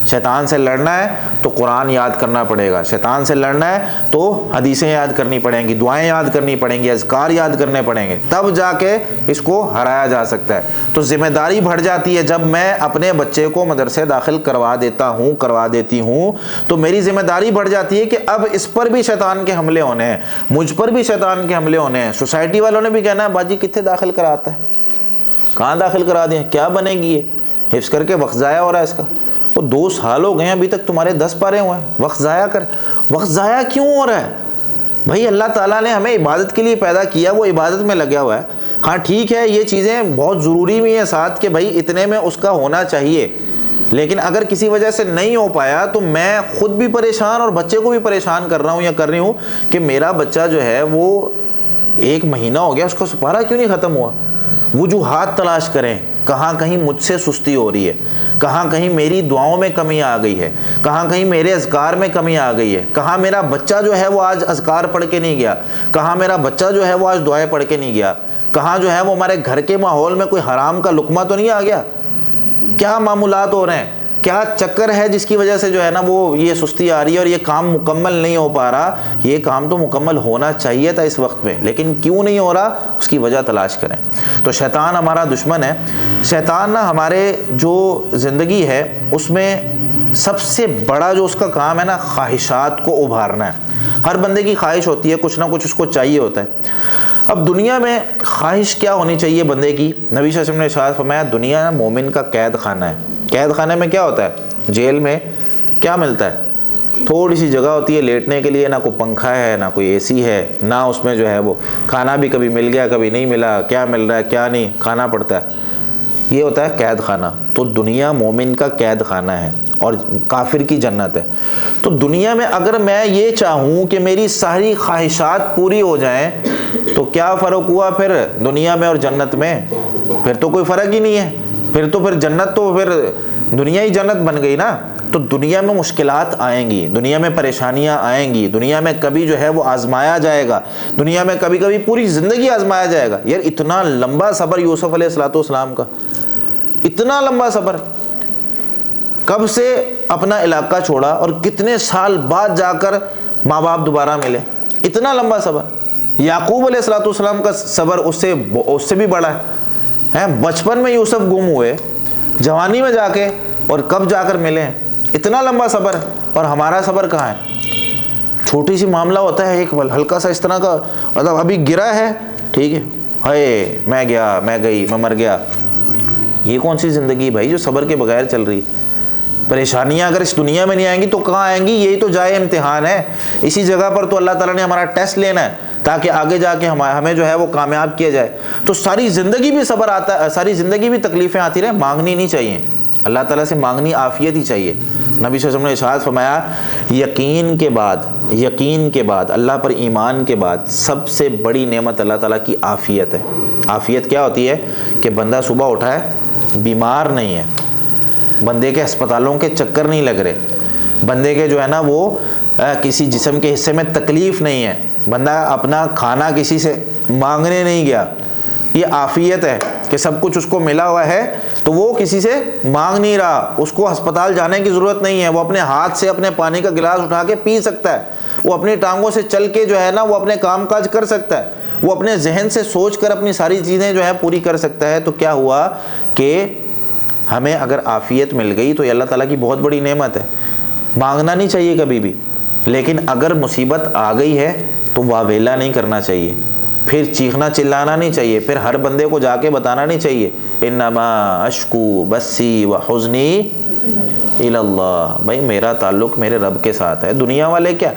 شیطان سے لڑنا ہے تو قرآن یاد کرنا پڑے گا، شیطان سے لڑنا ہے تو حدیثیں یاد کرنی پڑیں گی، دعائیں یاد کرنی پڑیں گی، اذکار یاد کرنے پڑیں گے، تب جا کے اس کو ہرایا جا سکتا ہے. تو ذمہ داری بڑھ جاتی ہے. جب میں اپنے بچے کو مدرسے داخل کروا دیتی ہوں تو میری ذمہ داری بڑھ جاتی ہے کہ اب اس پر بھی شیطان کے حملے ہونے ہیں، مجھ پر بھی شیطان کے حملے ہونے ہیں. سوسائٹی والوں نے بھی کہنا ہے باجی کتنے داخل کراتا ہے، کہاں داخل کرا دیں، کیا بنے گی یہ، حفظ کر کے وقت ضائع ہو رہا ہے اس کا. وہ 2 سال ہو گئے ہیں ابھی تک تمہارے 10 پارے ہوئے ہیں، وقت ضائع کر. وقت ضائع کیوں ہو رہا ہے؟ بھائی اللہ تعالیٰ نے ہمیں عبادت کے لیے پیدا کیا، وہ عبادت میں لگا ہوا ہے. ہاں ٹھیک ہے یہ چیزیں بہت ضروری بھی ہیں ساتھ کہ بھائی اتنے میں اس کا ہونا چاہیے، لیکن اگر کسی وجہ سے نہیں ہو پایا تو میں خود بھی پریشان اور بچے کو بھی پریشان کر رہا ہوں یا کر رہی ہوں کہ میرا بچہ جو ہے وہ 1 مہینہ ہو گیا، اس کا سپارہ کیوں نہیں ختم ہوا. وجوہات تلاش کریں، کہاں کہیں مجھ سے سستی ہو رہی ہے، کہاں کہیں میری دعاؤں میں کمی آ گئی ہے، کہاں کہیں میرے اذکار میں کمی آ گئی ہے، کہاں میرا بچہ جو ہے وہ آج اذکار پڑھ کے نہیں گیا، کہاں میرا بچہ جو ہے وہ آج دعائیں پڑھ کے نہیں گیا، کہاں جو ہے وہ ہمارے گھر کے ماحول میں کوئی حرام کا لقمہ تو نہیں آ گیا. کیا معاملات ہو رہے ہیں، کیا چکر ہے جس کی وجہ سے جو ہے نا وہ یہ سستی آ رہی ہے اور یہ کام مکمل نہیں ہو پا رہا. یہ کام تو مکمل ہونا چاہیے تھا اس وقت میں، لیکن کیوں نہیں ہو رہا، اس کی وجہ تلاش کریں. تو شیطان ہمارا دشمن ہے. شیطان نا ہمارے جو زندگی ہے اس میں سب سے بڑا جو اس کا کام ہے نا، خواہشات کو ابھارنا ہے. ہر بندے کی خواہش ہوتی ہے، کچھ نہ کچھ اس کو چاہیے ہوتا ہے. اب دنیا میں خواہش کیا ہونی چاہیے بندے کی؟ نبی صلی اللہ علیہ وسلم نے ارشاد فرمایا دنیا مومن کا قید خانہ ہے. قید خانے میں کیا ہوتا ہے؟ جیل میں کیا ملتا ہے؟ تھوڑی سی جگہ ہوتی ہے لیٹنے کے لیے، نہ کوئی پنکھا ہے نہ کوئی اے سی ہے، نہ اس میں جو ہے وہ کھانا بھی کبھی مل گیا کبھی نہیں ملا، کیا مل رہا ہے کیا نہیں کھانا پڑتا ہے. یہ ہوتا ہے قید خانہ. تو دنیا مومن کا قید خانہ ہے اور کافر کی جنت ہے. تو دنیا میں اگر میں یہ چاہوں کہ میری ساری خواہشات پوری ہو جائیں تو کیا فرق ہوا پھر دنیا میں اور جنت میں؟ پھر تو کوئی فرق ہی نہیں ہے. پھر جنت تو پھر دنیا ہی جنت بن گئی نا. تو دنیا میں مشکلات آئیں گی، دنیا میں پریشانیاں آئیں گی، دنیا میں کبھی جو ہے وہ آزمایا جائے گا، دنیا میں کبھی کبھی پوری زندگی آزمایا جائے گا. یار اتنا لمبا صبر یوسف علیہ السلام کا، اتنا لمبا صبر، کب سے اپنا علاقہ چھوڑا اور کتنے سال بعد جا کر ماں باپ دوبارہ ملے. اتنا لمبا صبر. یعقوب علیہ السلام کا صبر اس سے بھی بڑا ہے. بچپن میں یوسف گم ہوئے، جوانی میں جا کے اور کب جا کر ملے. اتنا لمبا صبر. اور ہمارا صبر کہاں ہے؟ چھوٹی سی معاملہ ہوتا ہے، ایک ہلکا سا اس طرح کا، مطلب ابھی گرا ہے ٹھیک ہے، ہائے میں گیا میں گئی میں مر گیا. یہ کون سی زندگی بھائی جو صبر کے بغیر چل رہی ہے؟ پریشانیاں اگر اس دنیا میں نہیں آئیں گی تو کہاں آئیں گی؟ یہی تو جائے امتحان ہے. اسی جگہ پر تو اللہ تعالیٰ نے ہمارا ٹیسٹ لینا ہے تاکہ آگے جا کے ہمیں جو ہے وہ کامیاب کیا جائے. تو ساری زندگی بھی صبر آتا ہے، ساری زندگی بھی تکلیفیں آتی رہے، مانگنی نہیں چاہیے. اللہ تعالیٰ سے مانگنی عافیت ہی چاہیے. نبی صلی اللہ علیہ وسلم نے ارشاد فرمایا یقین کے بعد اللہ پر ایمان کے بعد سب سے بڑی نعمت اللہ تعالیٰ کی عافیت ہے. عافیت کیا ہوتی ہے؟ کہ بندہ صبح اٹھا ہے بیمار نہیں ہے، بندے کے ہسپتالوں کے چکر نہیں لگ رہے، بندے کے جو ہے نا وہ کسی جسم کے حصے میں تکلیف نہیں ہے، بندہ اپنا کھانا کسی سے مانگنے نہیں گیا. یہ عافیت ہے کہ سب کچھ اس کو ملا ہوا ہے تو وہ کسی سے مانگ نہیں رہا، اس کو ہسپتال جانے کی ضرورت نہیں ہے، وہ اپنے ہاتھ سے اپنے پانی کا گلاس اٹھا کے پی سکتا ہے، وہ اپنی ٹانگوں سے چل کے جو ہے نا وہ اپنے کام کاج کر سکتا ہے، وہ اپنے ذہن سے سوچ کر اپنی ساری چیزیں جو ہے پوری کر سکتا ہے. تو کیا ہوا کہ ہمیں اگر عافیت مل گئی تو یہ اللہ تعالیٰ کی بہت بڑی نعمت ہے. مانگنا نہیں چاہیے کبھی بھی، لیکن اگر مصیبت آ گئی ہے تو واویلا نہیں کرنا چاہیے، پھر چیخنا چلانا نہیں چاہیے، پھر ہر بندے کو جا کے بتانا نہیں چاہیے انما اشکو بسی وحزنی الی اللہ. بھائی میرا تعلق میرے رب کے ساتھ ہے. دنیا والے کیا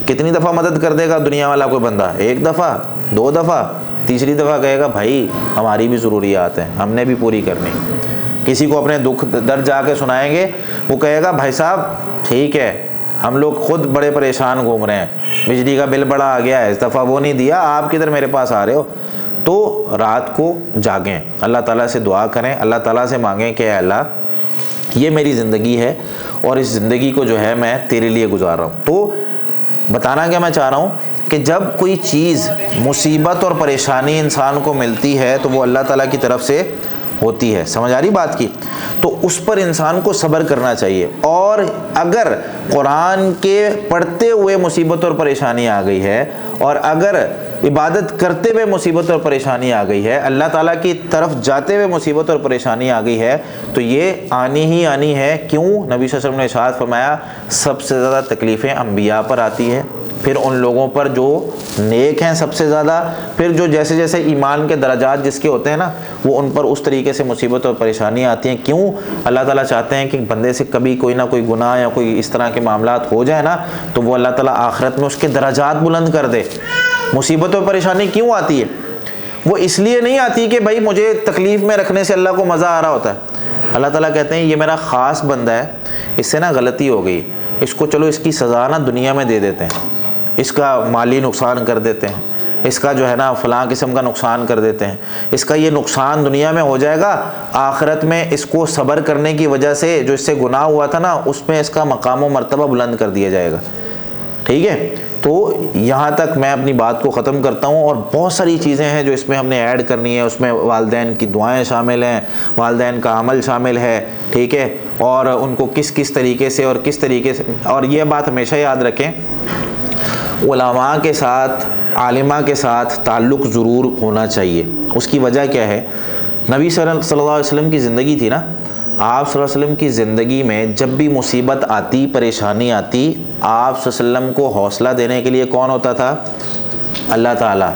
کتنی دفعہ مدد کر دے گا دنیا والا کوئی بندہ؟ 1 دفعہ 2 دفعہ، تیسری دفعہ کہے گا بھائی ہماری بھی ضروریات ہیں، ہم نے بھی پوری کرنی. کسی کو اپنے دکھ درد جا کے سنائیں گے، وہ کہے گا بھائی صاحب ٹھیک ہے ہم لوگ خود بڑے پریشان گھوم رہے ہیں، بجلی کا بل بڑا آ گیا ہے، اس دفعہ وہ نہیں دیا، آپ کدھر میرے پاس آ رہے ہو. تو رات کو جاگیں، اللہ تعالیٰ سے دعا کریں، اللہ تعالیٰ سے مانگیں کہ اے اللہ یہ میری زندگی ہے اور اس زندگی کو جو ہے میں تیرے لیے گزار رہا ہوں. تو بتانا کیا میں چاہ رہا ہوں کہ جب کوئی چیز مصیبت اور پریشانی انسان کو ملتی ہے تو وہ اللہ تعالیٰ کی طرف سے ہوتی ہے. سمجھ آ رہی بات کی؟ تو اس پر انسان کو صبر کرنا چاہیے. اور اگر قرآن کے پڑھتے ہوئے مصیبت اور پریشانی آ گئی ہے، اور اگر عبادت کرتے ہوئے مصیبت اور پریشانی آ گئی ہے، اللہ تعالیٰ کی طرف جاتے ہوئے مصیبت اور پریشانی آ گئی ہے، تو یہ آنی ہی آنی ہے. کیوں؟ نبی صلی اللہ علیہ وسلم نے ارشاد فرمایا سب سے زیادہ تکلیفیں انبیاء پر آتی ہے، پھر ان لوگوں پر جو نیک ہیں سب سے زیادہ، پھر جو جیسے جیسے ایمان کے درجات جس کے ہوتے ہیں نا وہ ان پر اس طریقے سے مصیبت اور پریشانیاں آتی ہیں. کیوں؟ اللہ تعالیٰ چاہتے ہیں کہ بندے سے کبھی کوئی نہ کوئی گناہ یا کوئی اس طرح کے معاملات ہو جائے نا تو وہ اللہ تعالیٰ آخرت میں اس کے درجات بلند کر دے. مصیبت اور پریشانی کیوں آتی ہے؟ وہ اس لیے نہیں آتی کہ بھائی مجھے تکلیف میں رکھنے سے اللہ کو مزہ آ رہا ہوتا ہے. اللہ تعالیٰ کہتے ہیں یہ میرا خاص بندہ ہے، اس سے نا غلطی ہو گئی، اس کو چلو اس کی سزا نا دنیا میں دے دیتے ہیں، اس کا مالی نقصان کر دیتے ہیں، اس کا جو ہے نا فلاں قسم کا نقصان کر دیتے ہیں، اس کا یہ نقصان دنیا میں ہو جائے گا، آخرت میں اس کو صبر کرنے کی وجہ سے جو اس سے گناہ ہوا تھا نا اس میں اس کا مقام و مرتبہ بلند کر دیا جائے گا. ٹھیک ہے، تو یہاں تک میں اپنی بات کو ختم کرتا ہوں. اور بہت ساری چیزیں ہیں جو اس میں ہم نے ایڈ کرنی ہے. اس میں والدین کی دعائیں شامل ہیں، والدین کا عمل شامل ہے. ٹھیک ہے، اور ان کو کس کس طریقے سے اور کس طریقے سے، اور یہ بات ہمیشہ یاد رکھیں علماء کے ساتھ، عالمہ کے ساتھ تعلق ضرور ہونا چاہیے. اس کی وجہ کیا ہے؟ نبی صلی اللہ علیہ وسلم کی زندگی تھی نا، آپ صلی اللہ علیہ وسلم کی زندگی میں جب بھی مصیبت آتی، پریشانی آتی، آپ صلی اللہ علیہ وسلم کو حوصلہ دینے کے لیے کون ہوتا تھا؟ اللہ تعالیٰ.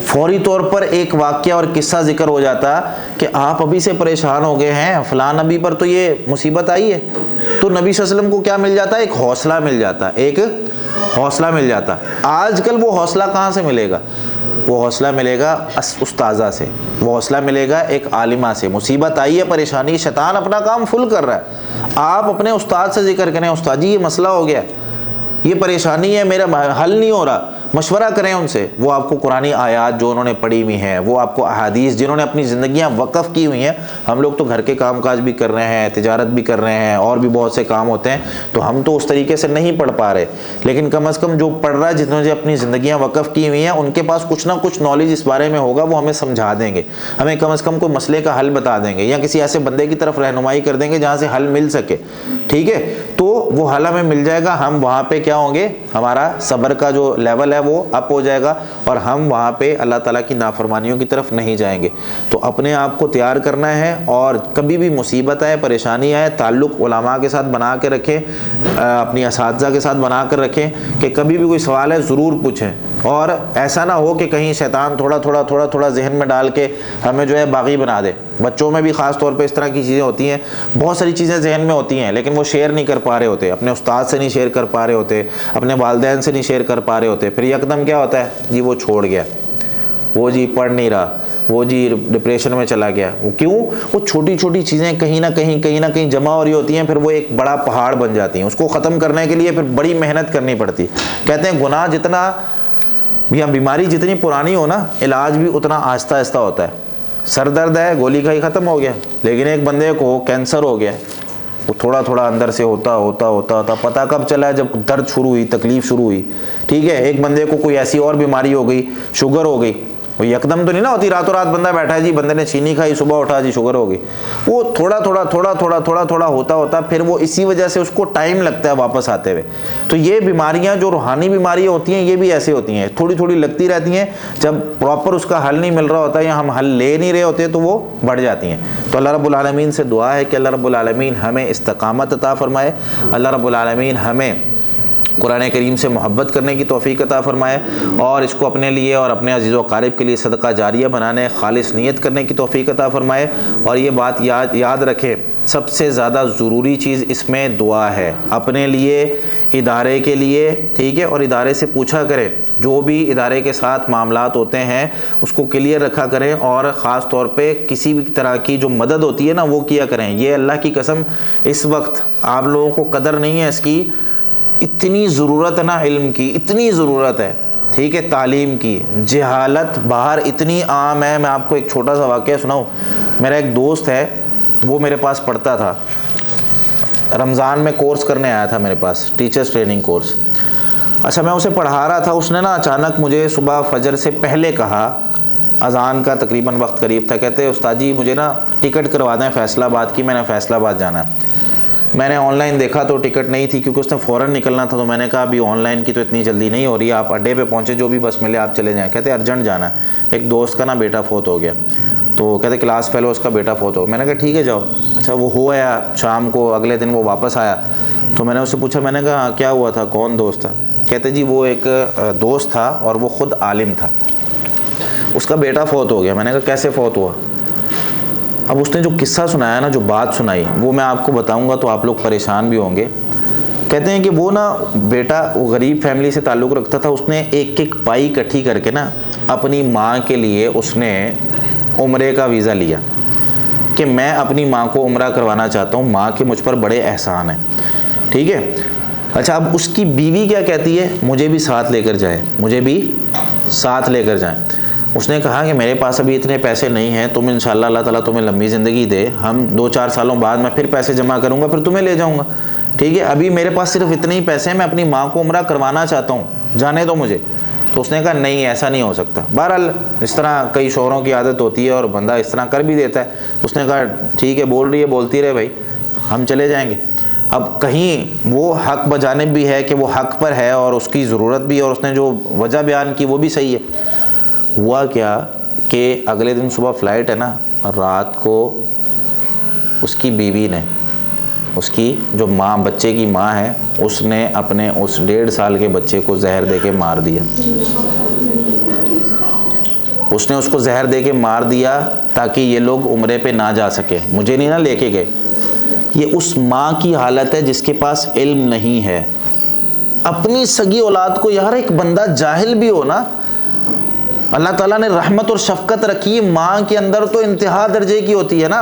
فوری طور پر ایک واقعہ اور قصہ ذکر ہو جاتا کہ آپ ابھی سے پریشان ہو گئے ہیں، فلاں نبی پر تو یہ مصیبت آئی ہے. تو نبی صلی اللہ علیہ وسلم کو کیا مل جاتا؟ ایک حوصلہ مل جاتا، ایک حوصلہ مل جاتا. آج کل وہ حوصلہ کہاں سے ملے گا؟ وہ حوصلہ ملے گا استاذہ سے، وہ حوصلہ ملے گا ایک عالمہ سے. مصیبت آئی ہے، پریشانی، شیطان اپنا کام فل کر رہا ہے، آپ اپنے استاد سے ذکر کریں، استاد جی یہ مسئلہ ہو گیا، یہ پریشانی ہے، میرا حل نہیں ہو رہا، مشورہ کریں ان سے. وہ آپ کو قرآنی آیات جو انہوں نے پڑھی ہوئی ہیں، وہ آپ کو احادیث جنہوں نے اپنی زندگیاں وقف کی ہوئی ہیں. ہم لوگ تو گھر کے کام کاج بھی کر رہے ہیں، تجارت بھی کر رہے ہیں، اور بھی بہت سے کام ہوتے ہیں، تو ہم تو اس طریقے سے نہیں پڑھ پا رہے. لیکن کم از کم جو پڑھ رہا ہے، جتنے سے اپنی زندگیاں وقف کی ہوئی ہیں، ان کے پاس کچھ نہ کچھ نالج اس بارے میں ہوگا، وہ ہمیں سمجھا دیں گے، ہمیں کم از کم کوئی مسئلے کا حل بتا دیں گے، یا کسی ایسے بندے کی طرف رہنمائی کر دیں گے جہاں سے حل مل سکے. ٹھیک ہے، تو وہ حل ہمیں مل جائے گا. ہم وہاں پہ کیا ہوں گے؟ ہمارا صبر کا جو لیول ہے وہ اپ ہو جائے گا، اور ہم وہاں پہ اللہ تعالیٰ کی نافرمانیوں کی طرف نہیں جائیں گے. تو اپنے آپ کو تیار کرنا ہے، اور کبھی بھی مصیبت آئے، پریشانی آئے، تعلق علماء کے ساتھ بنا کے رکھیں، اپنی اساتذہ کے ساتھ بنا کر رکھیں کہ کبھی بھی کوئی سوال ہے ضرور پوچھیں. اور ایسا نہ ہو کہ کہیں شیطان تھوڑا ذہن میں ڈال کے ہمیں جو ہے باغی بنا دے. بچوں میں بھی خاص طور پہ اس طرح کی چیزیں ہوتی ہیں، بہت ساری چیزیں ذہن میں ہوتی ہیں لیکن وہ شیئر نہیں کر پا رہے ہوتے، اپنے استاد سے نہیں شیئر کر پا رہے ہوتے، اپنے والدین سے نہیں شیئر کر پا رہے ہوتے. پھر یکدم کیا ہوتا ہے جی؟ وہ چھوڑ گیا، وہ جی پڑھ نہیں رہا، وہ جی ڈپریشن میں چلا گیا. وہ کیوں؟ وہ چھوٹی چھوٹی چیزیں کہیں نہ کہیں جمع ہو رہی ہوتی ہیں، پھر وہ ایک بڑا پہاڑ بن جاتی ہیں. اس کو ختم کرنے کے لیے پھر بڑی محنت کرنی پڑتی. کہتے ہیں گناہ جتنا یا بیماری جتنی پرانی ہو نا، علاج بھی اتنا آہستہ آہستہ ہوتا ہے. سر درد ہے، گولی کھائی ختم ہو گیا. لیکن ایک بندے کو کینسر ہو گیا، وہ تھوڑا اندر سے ہوتا پتہ کب چلا؟ جب درد شروع ہوئی، تکلیف شروع ہوئی. ٹھیک ہے، ایک بندے کو کوئی ایسی اور بیماری ہو گئی، شوگر ہو گئی، وہ یکدم تو نہیں نہ ہوتی، راتوں رات بندہ بیٹھا ہے جی، بندے نے چینی کھائی، صبح اٹھا جی شوگر ہو گئی. وہ تھوڑا ہوتا پھر وہ اسی وجہ سے اس کو ٹائم لگتا ہے واپس آتے ہوئے. تو یہ بیماریاں جو روحانی بیماریاں ہوتی ہیں، یہ بھی ایسے ہوتی ہیں، تھوڑی لگتی رہتی ہیں. جب پراپر اس کا حل نہیں مل رہا ہوتا یا ہم حل لے نہیں رہے ہوتے تو وہ بڑھ جاتی ہیں. تو اللہ رب العالمین سے دعا ہے کہ اللہ رب العالمین ہمیں استقامت عطا فرمائے، اللہ رب العالمین ہمیں قرآن کریم سے محبت کرنے کی توفیق عطا فرمائے، اور اس کو اپنے لیے اور اپنے عزیز و اقارب کے لیے صدقہ جاریہ بنانے، خالص نیت کرنے کی توفیق عطا فرمائے. اور یہ بات یاد رکھے، سب سے زیادہ ضروری چیز اس میں دعا ہے، اپنے لیے، ادارے کے لیے. ٹھیک ہے، اور ادارے سے پوچھا کریں، جو بھی ادارے کے ساتھ معاملات ہوتے ہیں اس کو کلیئر رکھا کریں، اور خاص طور پہ کسی بھی طرح کی جو مدد ہوتی ہے نا وہ کیا کریں. یہ اللہ کی قسم اس وقت آپ لوگوں کو قدر نہیں ہے اس کی، اتنی ضرورت ہے نا علم کی، اتنی ضرورت ہے. ٹھیک ہے، تعلیم کی. جہالت باہر اتنی عام ہے. میں آپ کو ایک چھوٹا سا واقعہ سناؤں. میرا ایک دوست ہے، وہ میرے پاس پڑھتا تھا، رمضان میں کورس کرنے آیا تھا میرے پاس، ٹیچرز ٹریننگ کورس. اچھا، میں اسے پڑھا رہا تھا، اس نے نا اچانک مجھے صبح فجر سے پہلے کہا، اذان کا تقریباً وقت قریب تھا، کہتے استاد جی مجھے نا ٹکٹ کروا دیں فیصل آباد کی، میں نے فیصل آباد جانا ہے. میں نے آن لائن دیکھا تو ٹکٹ نہیں تھی، کیونکہ اس نے فوراً نکلنا تھا. تو میں نے کہا ابھی آن لائن کی تو اتنی جلدی نہیں ہو رہی، آپ اڈے پہ پہنچے، جو بھی بس ملے آپ چلے جائیں. کہتے ارجنٹ جانا ہے، ایک دوست کا نا بیٹا فوت ہو گیا. تو کہتے کلاس فیلو اس کا بیٹا فوت ہو. میں نے کہا ٹھیک ہے جاؤ. اچھا، وہ ہو آیا شام کو، اگلے دن وہ واپس آیا. تو میں نے اس سے پوچھا، میں نے کہا کیا ہوا تھا، کون دوست تھا؟ کہتے جی وہ ایک دوست تھا اور وہ خود عالم تھا, اس کا بیٹا فوت ہو گیا. میں نے کہا کیسے فوت ہوا؟ اب اس نے جو قصہ سنایا نا, جو بات سنائی, وہ میں آپ کو بتاؤں گا تو آپ لوگ پریشان بھی ہوں گے. کہتے ہیں کہ وہ نا بیٹا وہ غریب فیملی سے تعلق رکھتا تھا, اس نے ایک ایک پائی اکٹھی کر کے نا اپنی ماں کے لیے اس نے عمرے کا ویزا لیا کہ میں اپنی ماں کو عمرہ کروانا چاہتا ہوں, ماں کے مجھ پر بڑے احسان ہیں. ٹھیک ہے. اچھا, اب اس کی بیوی کیا کہتی ہے, مجھے بھی ساتھ لے کر جائیں, مجھے بھی ساتھ لے کر جائیں. اس نے کہا کہ میرے پاس ابھی اتنے پیسے نہیں ہیں, تم انشاءاللہ اللہ تعالیٰ تمہیں لمبی زندگی دے, ہم 2-4 سالوں بعد میں پھر پیسے جمع کروں گا, پھر تمہیں لے جاؤں گا. ٹھیک ہے, ابھی میرے پاس صرف اتنے ہی پیسے ہیں, میں اپنی ماں کو عمرہ کروانا چاہتا ہوں, جانے دو مجھے. تو اس نے کہا نہیں ایسا نہیں ہو سکتا. بہرحال اس طرح کئی شوہروں کی عادت ہوتی ہے اور بندہ اس طرح کر بھی دیتا ہے. اس نے کہا ٹھیک ہے, بول رہی ہے بولتی رہے بھائی, ہم چلے جائیں گے. اب کہیں وہ حق بجانب بھی ہے کہ وہ حق پر ہے اور اس کی ضرورت بھی ہے, اور اس نے جو وجہ بیان کی وہ بھی صحیح ہے. ہوا کیا کہ اگلے دن صبح فلائٹ ہے نا, رات کو اس کی بیوی نے, اس کی جو ماں بچے کی ماں ہے, اس نے اپنے اس 1.5 سال کے بچے کو زہر دے کے مار دیا. اس نے اس کو زہر دے کے مار دیا تاکہ یہ لوگ عمرے پہ نہ جا سکے, مجھے نہیں نہ لے کے گئے. یہ اس ماں کی حالت ہے جس کے پاس علم نہیں ہے. اپنی سگی اولاد کو, یار ایک بندہ جاہل بھی ہو نا, اللہ تعالیٰ نے رحمت اور شفقت رکھی, ماں کے اندر تو انتہا درجے کی ہوتی ہے نا.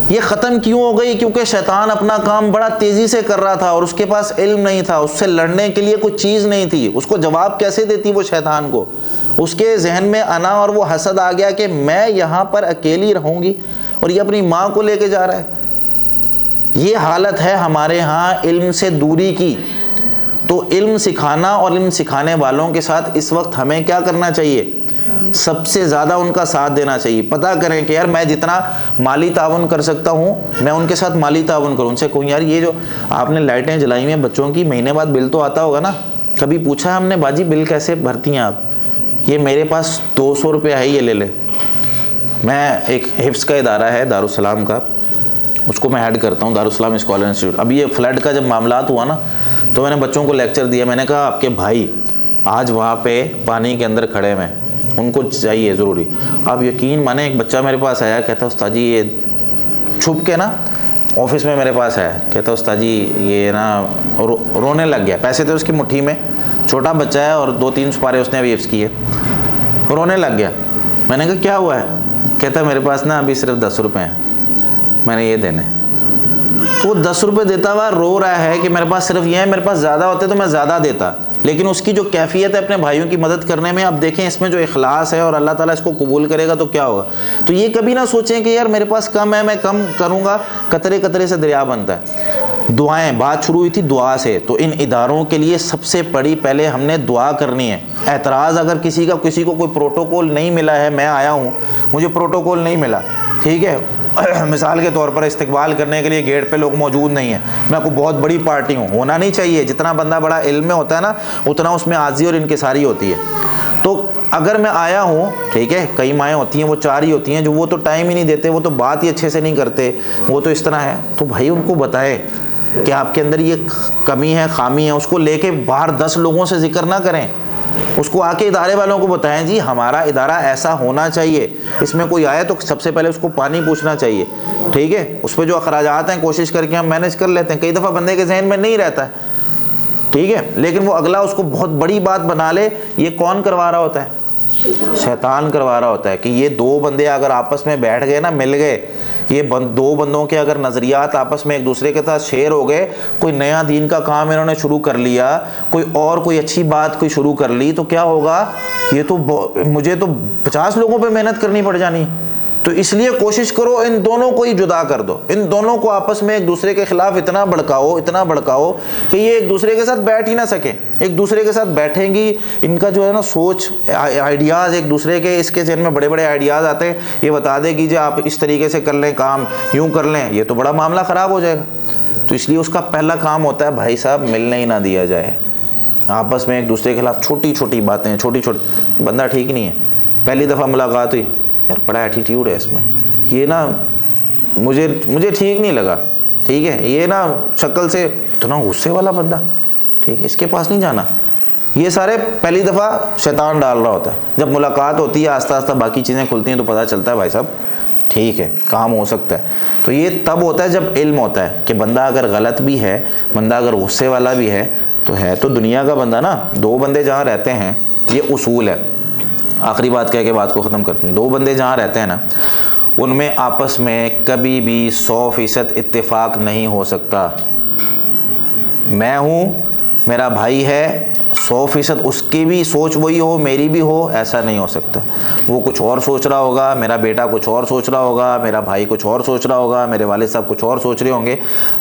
یہ ختم کیوں ہو گئی؟ کیونکہ شیطان اپنا کام بڑا تیزی سے کر رہا تھا اور اس کے پاس علم نہیں تھا, اس سے لڑنے کے لیے کوئی چیز نہیں تھی. اس کو جواب کیسے دیتی وہ شیطان کو؟ اس کے ذہن میں انا اور وہ حسد آ گیا کہ میں یہاں پر اکیلی رہوں گی اور یہ اپنی ماں کو لے کے جا رہا ہے. یہ حالت ہے ہمارے ہاں علم سے دوری کی. تو علم سکھانا اور علم سکھانے والوں کے ساتھ اس وقت ہمیں کیا کرنا چاہیے؟ سب سے زیادہ ان کا ساتھ دینا چاہیے. پتہ کریں کہ یار میں جتنا مالی تعاون کر سکتا ہوں میں ان کے ساتھ مالی تعاون کروں. ان سے کہوں یار یہ جو آپ نے لائٹیں جلائی ہیں بچوں کی, مہینے بعد بل تو آتا ہوگا نا, کبھی پوچھا ہم نے باجی بل کیسے بھرتی ہیں آپ؟ یہ میرے پاس 200 روپے ہے, یہ لے لیں. میں ایک حفظ کا ادارہ ہے دارالسلام کا, اس کو میں ہیڈ کرتا ہوں, دارالسلام اسکالر انسٹیٹیوٹ. اب یہ فلڈ کا جب معاملات ہوا نا تو میں نے بچوں کو لیکچر دیا. میں نے کہا آپ کے بھائی آج وہاں پہ پانی کے اندر کھڑے ہوئے ہیں, ان کو چاہیے ضروری. آپ یقین مانیں ایک بچہ میرے پاس آیا, کہتا استاد جی یہ چھپ کے نا آفس میں میرے پاس آیا, کہتا استاد جی یہ نا رونے لگ گیا. پیسے تھے اس کی مٹھی میں, چھوٹا بچہ ہے اور 2-3 سپارے اس نے ابھی حفظ کیے, رونے لگ گیا. میں نے کہا کیا ہوا ہے؟ کہتا میرے پاس نا ابھی صرف 10 روپے ہیں, میں نے یہ دینے. تو وہ 10 روپے دیتا ہوا رو رہا ہے کہ میرے پاس صرف یہ ہے, میرے پاس زیادہ ہوتے تو میں زیادہ دیتا. لیکن اس کی جو کیفیت ہے اپنے بھائیوں کی مدد کرنے میں, اب دیکھیں اس میں جو اخلاص ہے اور اللہ تعالیٰ اس کو قبول کرے گا تو کیا ہوگا. تو یہ کبھی نہ سوچیں کہ یار میرے پاس کم ہے میں کم کروں گا. قطرے قطرے سے دریا بنتا ہے. دعائیں, بات شروع ہوئی تھی دعا سے, تو ان اداروں کے لیے سب سے بڑی پہلے ہم نے دعا کرنی ہے. اعتراض اگر کسی کو کوئی پروٹوکول نہیں ملا ہے, میں آیا ہوں مجھے پروٹوکول نہیں ملا, ٹھیک ہے, مثال کے طور پر استقبال کرنے کے لیے گیٹ پہ لوگ موجود نہیں ہیں, میں کوئی بہت بڑی پارٹی ہوں, ہونا نہیں چاہیے. جتنا بندہ بڑا علم میں ہوتا ہے نا اتنا اس میں عاجزی اور انکساری ہوتی ہے. تو اگر میں آیا ہوں, ٹھیک ہے, کئی مائیں ہوتی ہیں وہ 4 ہی ہوتی ہیں جو وہ تو ٹائم ہی نہیں دیتے, وہ تو بات ہی اچھے سے نہیں کرتے, وہ تو اس طرح ہے. تو بھائی ان کو بتائیں کہ آپ کے اندر یہ کمی ہے, خامی ہے, اس کو لے کے باہر 10 لوگوں سے ذکر نہ کریں, اس کو آ کے ادارے والوں کو بتائیں جی ہمارا ادارہ ایسا ہونا چاہیے, اس میں کوئی آئے تو سب سے پہلے اس کو پانی پوچھنا چاہیے, ٹھیک ہے. اس پہ جو اخراجات ہیں کوشش کر کے ہم مینیج کر لیتے ہیں. کئی دفعہ بندے کے ذہن میں نہیں رہتا ہے, ٹھیک ہے, لیکن وہ اگلا اس کو بہت بڑی بات بنا لے. یہ کون کروا رہا ہوتا ہے؟ شیطان کروا رہا ہوتا ہے. کہ یہ 2 بندے اگر آپس میں بیٹھ گئے نا, مل گئے, یہ 2 بندوں کے اگر نظریات آپس میں ایک دوسرے کے ساتھ شیئر ہو گئے, کوئی نیا دین کا کام انہوں نے شروع کر لیا, کوئی اچھی بات کوئی شروع کر لی, تو کیا ہوگا؟ یہ تو مجھے تو 50 لوگوں پہ محنت کرنی پڑ جانی. تو اس لیے کوشش کرو ان دونوں کو ہی جدا کر دو, ان دونوں کو آپس میں ایک دوسرے کے خلاف اتنا بھڑکاؤ کہ یہ ایک دوسرے کے ساتھ بیٹھ ہی نہ سکیں. ایک دوسرے کے ساتھ بیٹھیں گی, ان کا جو ہے نا سوچ آئیڈیاز ایک دوسرے کے, اس کے ذہن میں بڑے بڑے آئیڈیاز آتے ہیں, یہ بتا دے گی جی آپ اس طریقے سے کر لیں کام, یوں کر لیں, یہ تو بڑا معاملہ خراب ہو جائے گا. تو اس لیے اس کا پہلا کام ہوتا ہے بھائی صاحب ملنے ہی نہ دیا جائے. آپس میں ایک دوسرے کے خلاف چھوٹی باتیں, بندہ ٹھیک نہیں ہے, پہلی دفعہ ملاقات ہوئی, یار بڑا ایٹیٹیوڈ ہے اس میں, یہ نا مجھے ٹھیک نہیں لگا, ٹھیک ہے, یہ نا شکل سے اتنا غصے والا بندہ, ٹھیک ہے، اس کے پاس نہیں جانا. یہ سارے پہلی دفعہ شیطان ڈال رہا ہوتا ہے. جب ملاقات ہوتی ہے آہستہ آہستہ باقی چیزیں کھلتی ہیں تو پتہ چلتا ہے بھائی صاحب ٹھیک ہے کام ہو سکتا ہے. تو یہ تب ہوتا ہے جب علم ہوتا ہے کہ بندہ اگر غلط بھی ہے، بندہ اگر غصے والا بھی ہے تو دنیا کا بندہ نا. دو بندے جہاں رہتے ہیں، یہ اصول ہے، آخری بات کہہ کے بات کو ختم کرتے ہیں. دو بندے جہاں رہتے ہیں نا، ان میں آپس میں کبھی بھی 100% اتفاق نہیں ہو سکتا. میں ہوں، میرا بھائی ہے، 100% اس کی بھی سوچ وہی ہو، میری بھی ہو، ایسا نہیں ہو سکتا. وہ کچھ اور سوچ رہا ہوگا، میرا بیٹا کچھ اور سوچ رہا ہوگا، میرا بھائی کچھ اور سوچ رہا ہوگا، میرے والد صاحب کچھ اور سوچ رہے ہوں گے.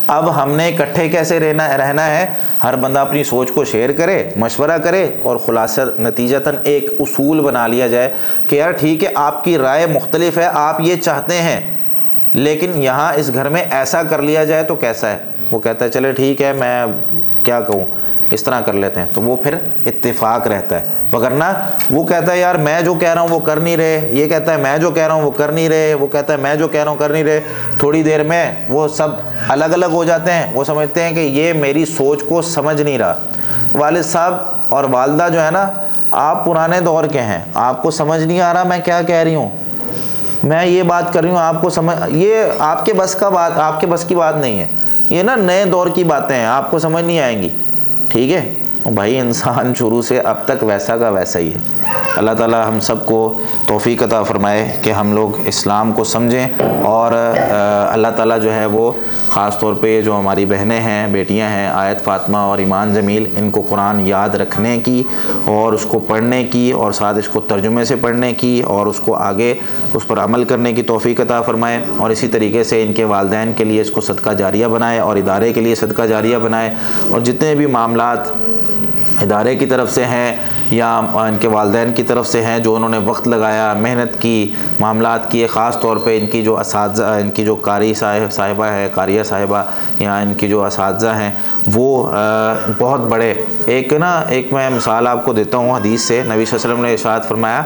اب ہم نے اکٹھے کیسے رہنا ہے؟ ہر بندہ اپنی سوچ کو شیئر کرے، مشورہ کرے، اور خلاصہ نتیجتاً ایک اصول بنا لیا جائے کہ یار ٹھیک ہے آپ کی رائے مختلف ہے، آپ یہ چاہتے ہیں، لیکن یہاں اس گھر میں ایسا کر لیا جائے تو کیسا ہے؟ وہ کہتا ہے چلے ٹھیک ہے، میں کیا کہوں، اس طرح کر لیتے ہیں. تو وہ پھر اتفاق رہتا ہے. وگرنہ وہ کہتا ہے یار میں جو کہہ رہا ہوں وہ کر نہیں رہے، یہ کہتا ہے میں جو کہہ رہا ہوں وہ کر نہیں رہے، وہ کہتا ہے میں جو کہہ رہا ہوں کر نہیں رہے. تھوڑی دیر میں وہ سب الگ الگ ہو جاتے ہیں. وہ سمجھتے ہیں کہ یہ میری سوچ کو سمجھ نہیں رہا. والد صاحب اور والدہ جو ہے نا، آپ پرانے دور کے ہیں، آپ کو سمجھ نہیں آ رہا میں کیا کہہ رہی ہوں، میں یہ بات کر رہی ہوں، آپ کو سمجھ، یہ آپ کے بس کا بات، آپ کے بس کی بات نہیں ہے. یہ نا نئے دور کی باتیں ہیں، آپ کو سمجھ نہیں آئیں گی. ٹھیک ہے بھائی، انسان شروع سے اب تک ویسا کا ویسا ہی ہے. اللہ تعالیٰ ہم سب کو توفیق عطا فرمائے کہ ہم لوگ اسلام کو سمجھیں. اور اللہ تعالیٰ جو ہے وہ خاص طور پہ جو ہماری بہنیں ہیں، بیٹیاں ہیں، آیت فاطمہ اور ایمان جمیل، ان کو قرآن یاد رکھنے کی اور اس کو پڑھنے کی اور ساتھ اس کو ترجمے سے پڑھنے کی اور اس کو آگے اس پر عمل کرنے کی توفیق عطا فرمائے. اور اسی طریقے سے ان کے والدین کے لیے اس کو صدقہ جاریہ بنائے اور ادارے کے لیے صدقہ جاریہ بنائے. اور جتنے بھی معاملات ادارے کی طرف سے ہیں یا ان کے والدین کی طرف سے ہیں، جو انہوں نے وقت لگایا، محنت کی، معاملات کیے، خاص طور پہ ان کی جو اساتذہ، ان کی جو قاری صاحبہ ہے، قاریہ صاحبہ، یا ان کی جو اساتذہ ہیں، وہ بہت بڑے. ایک میں مثال آپ کو دیتا ہوں حدیث سے. نبی صلی اللہ علیہ وسلم نے ارشاد فرمایا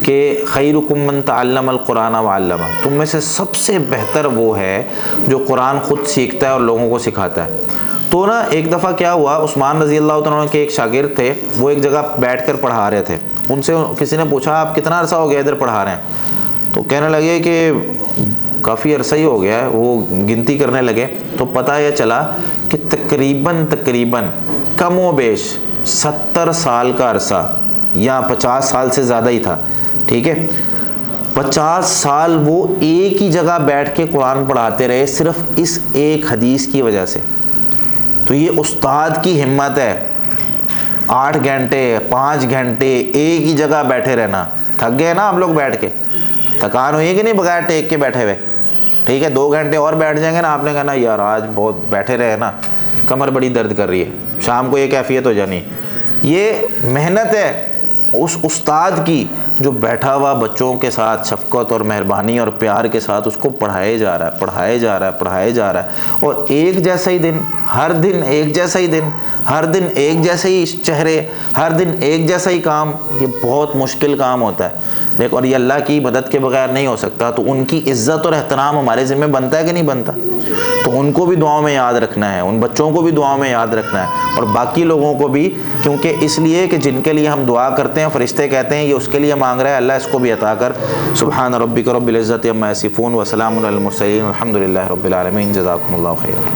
کہ خیرکم من تعلم القرآن وعلمہ، تم میں سے سب سے بہتر وہ ہے جو قرآن خود سیکھتا ہے اور لوگوں کو سکھاتا ہے. تو نا ایک دفعہ کیا ہوا، عثمان رضی اللہ تعالیٰ عنہ کے ایک شاگرد تھے، وہ ایک جگہ بیٹھ کر پڑھا رہے تھے. ان سے کسی نے پوچھا آپ کتنا عرصہ ہو گیا ادھر پڑھا رہے ہیں؟ تو کہنے لگے کہ کافی عرصہ ہی ہو گیا ہے. وہ گنتی کرنے لگے تو پتہ یہ چلا کہ تقریباً کم و بیش 70 سال کا عرصہ یا 50 سال سے زیادہ ہی تھا. ٹھیک ہے، 50 سال وہ ایک ہی جگہ بیٹھ کے قرآن پڑھاتے رہے، صرف اس ایک حدیث کی وجہ سے. تو یہ استاد کی ہمت ہے. 8 گھنٹے 5 گھنٹے ایک ہی جگہ بیٹھے رہنا. تھک گئے نا آپ لوگ بیٹھ کے؟ تھکان ہوئی کہ نہیں بغیر ٹیک کے بیٹھے ہوئے؟ ٹھیک ہے، 2 گھنٹے اور بیٹھ جائیں گے نا، آپ نے کہا نا یار آج بہت بیٹھے رہے نا، کمر بڑی درد کر رہی ہے، شام کو یہ کیفیت ہو جانی. یہ محنت ہے اس استاد کی جو بیٹھا ہوا بچوں کے ساتھ شفقت اور مہربانی اور پیار کے ساتھ اس کو پڑھائے جا رہا ہے. اور ایک جیسا ہی دن، ہر دن ایک جیسا ہی دن، ہر دن ایک جیسے ہی چہرے، ہر دن ایک جیسا ہی کام. یہ بہت مشکل کام ہوتا ہے دیکھو، اور یہ اللہ کی مدد کے بغیر نہیں ہو سکتا. تو ان کی عزت اور احترام ہمارے ذمہ بنتا ہے کہ نہیں بنتا؟ تو ان کو بھی دعاؤں میں یاد رکھنا ہے، ان بچوں کو بھی دعاؤں میں یاد رکھنا ہے، اور باقی لوگوں کو بھی. کیونکہ اس لیے کہ جن کے لیے ہم دعا کرتے ہیں فرشتے کہتے ہیں یہ اس کے لیے مانگ رہا ہے، اللہ اس کو بھی عطا کر. سبحان ربک رب العزت عما یصفون وسلام علی المرسلین والحمد للہ رب العالمین. جزاکم اللہ خیر.